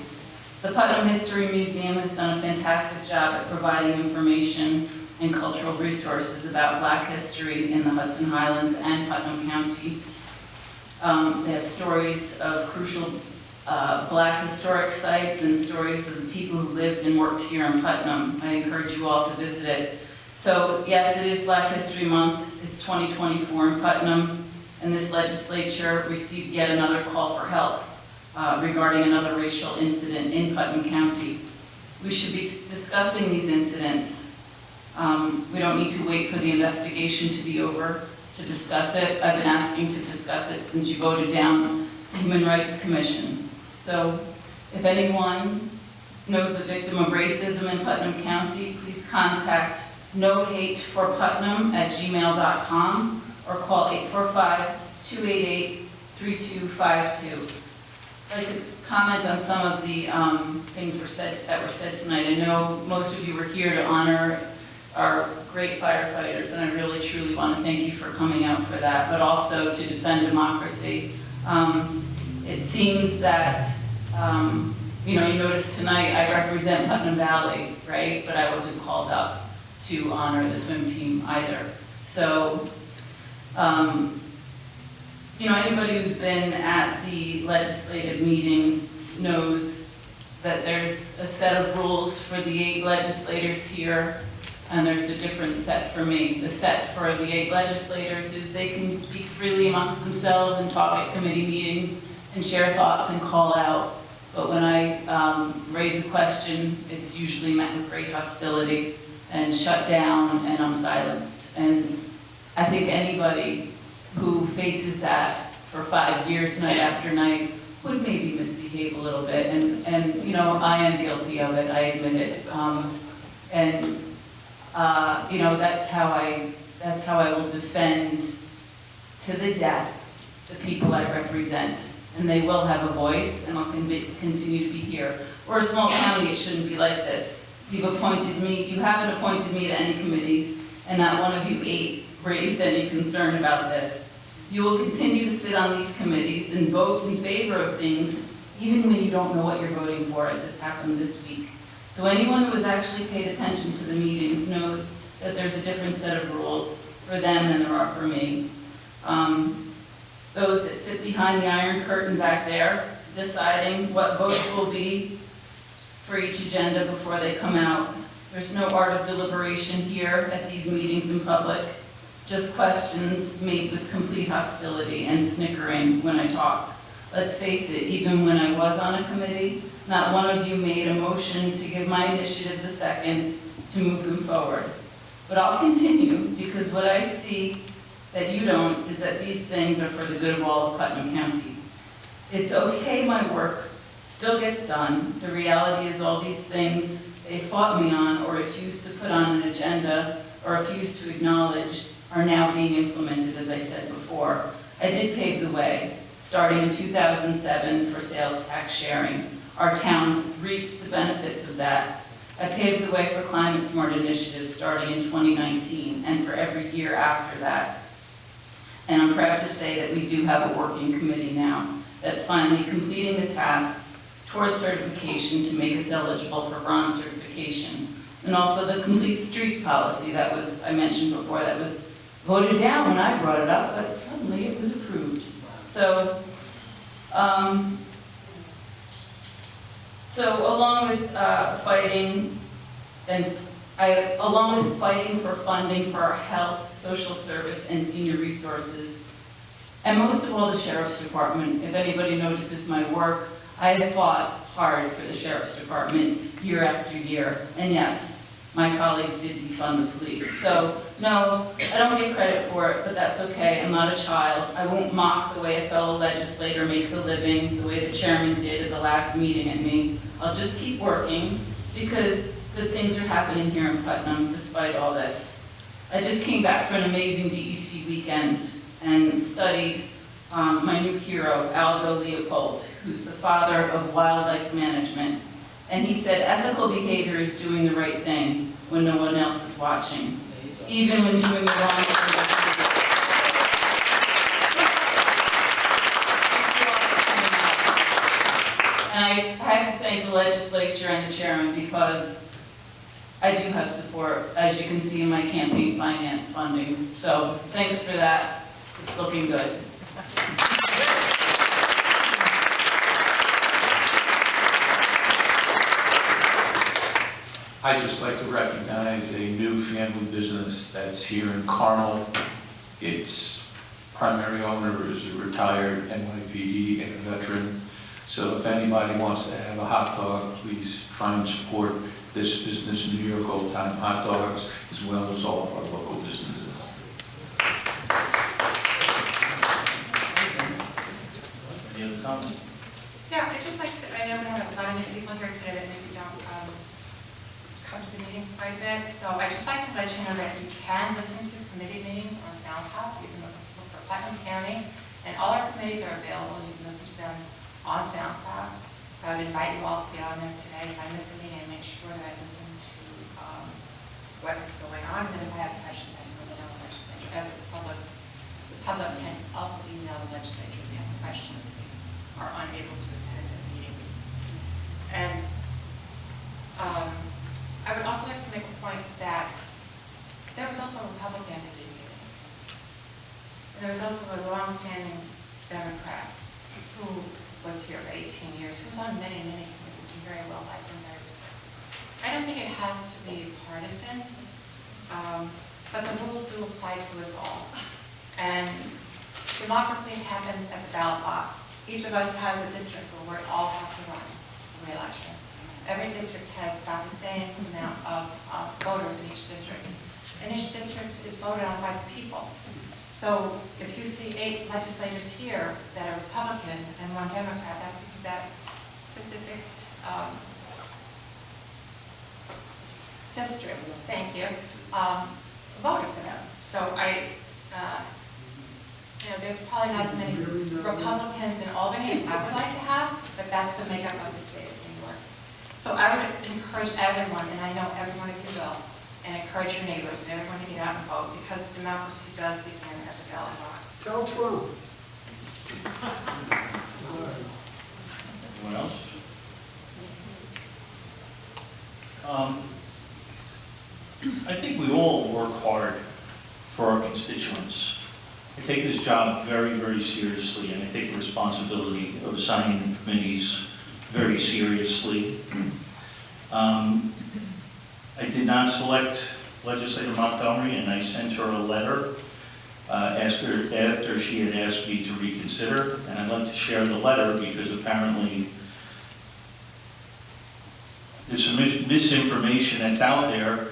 [SPEAKER 10] The Putnam History Museum has done a fantastic job at providing information and cultural resources about Black history in the Hudson Highlands and Putnam County. They have stories of crucial Black historic sites and stories of the people who lived and worked here in Putnam. I encourage you all to visit it. So yes, it is Black History Month. It's 2024 in Putnam, and this legislature received yet another call for help regarding another racial incident in Putnam County. We should be discussing these incidents. We don't need to wait for the investigation to be over to discuss it. I've been asking to discuss it since you voted down the Human Rights Commission. So if anyone knows a victim of racism in Putnam County, please contact nohateforputnam@gmail.com or call 845-288-3252. I'd like to comment on some of the things that were said tonight. I know most of you were here to honor our great firefighters, and I really truly want to thank you for coming out for that, but also to defend democracy. It seems that, you notice tonight I represent Putnam Valley, right? But I wasn't called up to honor the swim team either. So, anybody who's been at the legislative meetings knows that there's a set of rules for the 8 legislators here, and there's a different set for me. The set for the 8 legislators is they can speak freely amongst themselves and talk at committee meetings and share thoughts and call out. But when I raise a question, it's usually met with great hostility and shut down, and I'm silenced. And I think anybody who faces that for 5 years, night after night, would maybe misbehave a little bit. And I am guilty of it, I admit it. That's how I will defend to the death the people I represent. And they will have a voice, and I'll continue to be here. We're a small county, it shouldn't be like this. You haven't appointed me to any committees, and not one of you 8 raised any concern about this. You will continue to sit on these committees and vote in favor of things, even when you don't know what you're voting for, as has happened this week. So anyone who has actually paid attention to the meetings knows that there's a different set of rules for them than there are for me. Those that sit behind the iron curtain back there, deciding what votes will be for each agenda before they come out. There's no art of deliberation here at these meetings in public, just questions made with complete hostility and snickering when I talk. Let's face it, even when I was on a committee, not one of you made a motion to give my initiatives a second to move them forward. But I'll continue, because what I see that you don't is that these things are for the good of all of Putnam County. It's okay my work still gets done. The reality is all these things they fought me on or refused to put on an agenda or refused to acknowledge are now being implemented, as I said before. I did pave the way, starting in 2007 for sales tax sharing. Our towns reaped the benefits of that. I paved the way for climate smart initiatives starting in 2019 and for every year after that. And I'm proud to say that we do have a working committee now that's finally completing the tasks towards certification to make us eligible for bronze certification. And also the complete streets policy that was, I mentioned before, that was voted down when I brought it up, but suddenly it was approved. So, along with fighting for funding for our health, social service, and senior resources, and most of all the Sheriff's Department. If anybody notices my work, I have fought hard for the Sheriff's Department year after year. And yes, my colleagues did defund the police. So no, I don't get credit for it, but that's okay. I'm not a child. I won't mock the way a fellow legislator makes a living, the way the chairman did at the last meeting at me. I'll just keep working, because good things are happening here in Putnam despite all this. I just came back from an amazing DEC weekend and studied my new hero, Aldo Leopold, who's the father of wildlife management. And he said ethical behavior is doing the right thing when no one else is watching, even when doing the wrong thing. And I have to thank the legislature and the chairman, because I do have support, as you can see in my campaign finance funding. So thanks for that. It's looking good.
[SPEAKER 20] I'd just like to recognize a new family business that's here in Carmel. Its primary owner is a retired NYPD and a veteran. So if anybody wants to have a hot dog, please try and support this business, New York Old Time Hot Dogs, as well as all of our local businesses.
[SPEAKER 1] Any other comments?
[SPEAKER 8] Yeah, I'd just like to, I know we haven't got any people here today that maybe don't meetings quite a bit, so I'd just like to let you know that you can listen to committee meetings on SoundCloud. You can look for Putnam County, and all our committees are available. You can listen to them on SoundCloud. So I would invite you all to get on there today. If I miss a meeting, I make sure that I listen to what is going on, and then if I have questions, I can email the legislature. As a public, the public can also email the legislature if they have questions if they are unable to attend a meeting. And I would also like to make a point that there was also a Republican committee meeting. And there was also a long-standing Democrat who was here for 18 years, who was on many, many committees and very well liked and very respected. I don't think it has to be partisan, but the rules do apply to us all. And democracy happens at the ballot box. Each of us has a district where we all have to run for re-election. Every district has about the same amount of voters in each district. And each district is voted on by the people. So if you see 8 legislators here that are Republican and 1 Democrat, that's because that specific district, thank you, voted for them. So there's probably not as many Republicans in Albany as I would like to have, but that's the makeup of the state of New York. So I would encourage everyone, and I know everyone of you will, and encourage your neighbors and everyone to get out and vote, because democracy does begin at the ballot box.
[SPEAKER 18] Tell Trump.
[SPEAKER 1] Anyone else? I think we all work hard for our constituents. I take this job very, very seriously, and I take the responsibility of assigning the committees very seriously. I did not select Legislator Montgomery, and I sent her a letter after she had asked me to reconsider, and I'd like to share the letter because apparently there's some misinformation that's out there,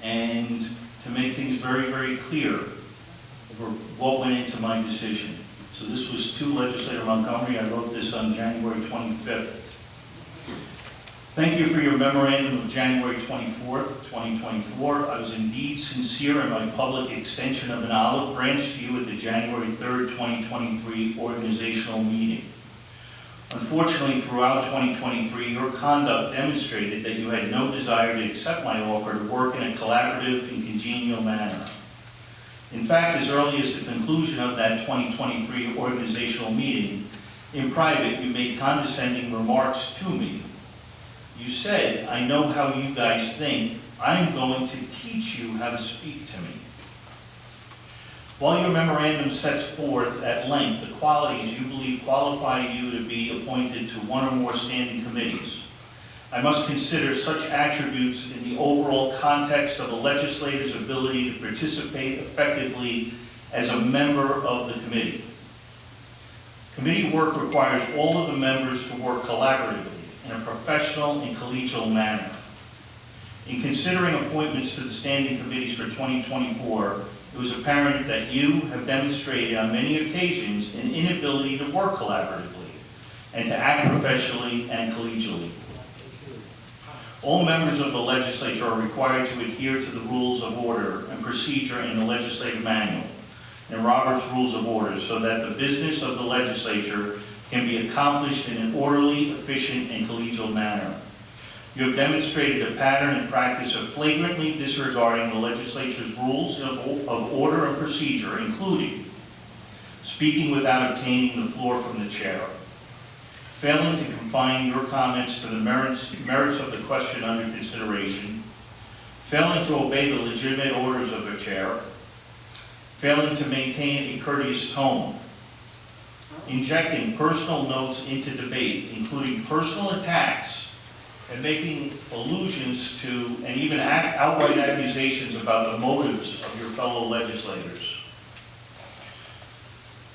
[SPEAKER 1] and to make things very, very clear over what went into my decision. So this was to Legislator Montgomery. I wrote this on January 25th. Thank you for your memorandum of January 24th, 2024. I was indeed sincere in my public extension of an olive branch to you at the January 3rd, 2023 organizational meeting. Unfortunately, throughout 2023, your conduct demonstrated that you had no desire to accept my offer to work in a collaborative and congenial manner. In fact, as early as the conclusion of that 2023 organizational meeting, in private, you made condescending remarks to me. You said, "I know how you guys think. I'm going to teach you how to speak to me." While your memorandum sets forth at length the qualities you believe qualify you to be appointed to one or more standing committees, I must consider such attributes in the overall context of a legislator's ability to participate effectively as a member of the committee. Committee work requires all of the members to work collaboratively in a professional and collegial manner. In considering appointments to the standing committees for 2024, it was apparent that you have demonstrated on many occasions an inability to work collaboratively and to act professionally and collegially. All members of the legislature are required to adhere to the rules of order and procedure in the legislative manual and Robert's Rules of Order so that the business of the legislature can be accomplished in an orderly, efficient, and collegial manner. You have demonstrated a pattern and practice of flagrantly disregarding the legislature's rules of order and procedure, including speaking without obtaining the floor from the chair, failing to confine your comments to the merits of the question under consideration, failing to obey the legitimate orders of the chair, failing to maintain a courteous tone, injecting personal notes into debate, including personal attacks, and making allusions to and even outright accusations about the motives of your fellow legislators.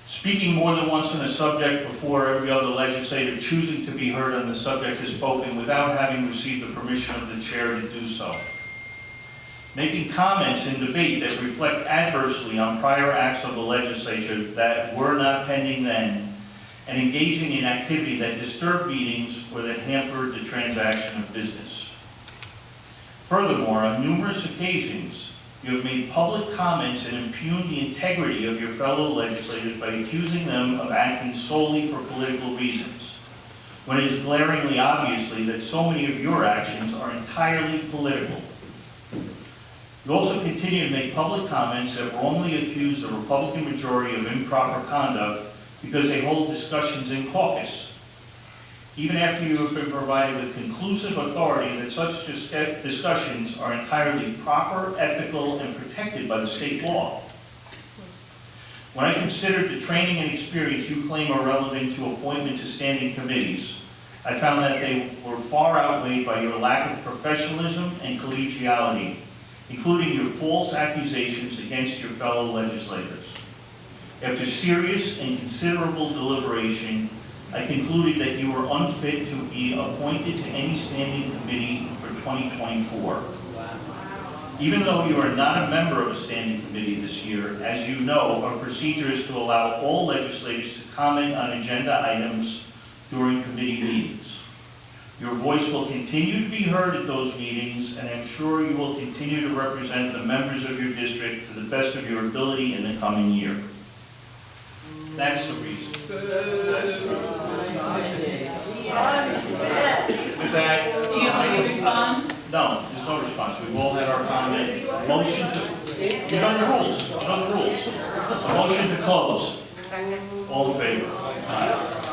[SPEAKER 1] Speaking more than once on a subject before every other legislator choosing to be heard on the subject has spoken without having received the permission of the chair to do so. Making comments in debate that reflect adversely on prior acts of the legislature that were not pending then, and engaging in activity that disturbed meetings or that hampered the transaction of business. Furthermore, on numerous occasions, you have made public comments and impugned the integrity of your fellow legislators by accusing them of acting solely for political reasons, when it is glaringly obviously that so many of your actions are entirely political. You also continue to make public comments that wrongly accuse the Republican majority of improper conduct because they hold discussions in caucus, even after you have been provided with conclusive authority that such discussions are entirely proper, ethical, and protected by the state law. When I considered the training and experience you claim are relevant to appointment to standing committees, I found that they were far outweighed by your lack of professionalism and collegiality, including your false accusations against your fellow legislators. After serious and considerable deliberation, I concluded that you were unfit to be appointed to any standing committee for 2024. Even though you are not a member of a standing committee this year, as you know, our procedure is to allow all legislators to comment on agenda items during committee meetings. Your voice will continue to be heard at those meetings, and I'm sure you will continue to represent the members of your district to the best of your ability in the coming year. That's the reason. With that,
[SPEAKER 10] Do you want to respond?
[SPEAKER 1] no, there's no response. We've all had our comments. Motion to, you know the rules. You know the rules. A motion to close. All in favor? Aye.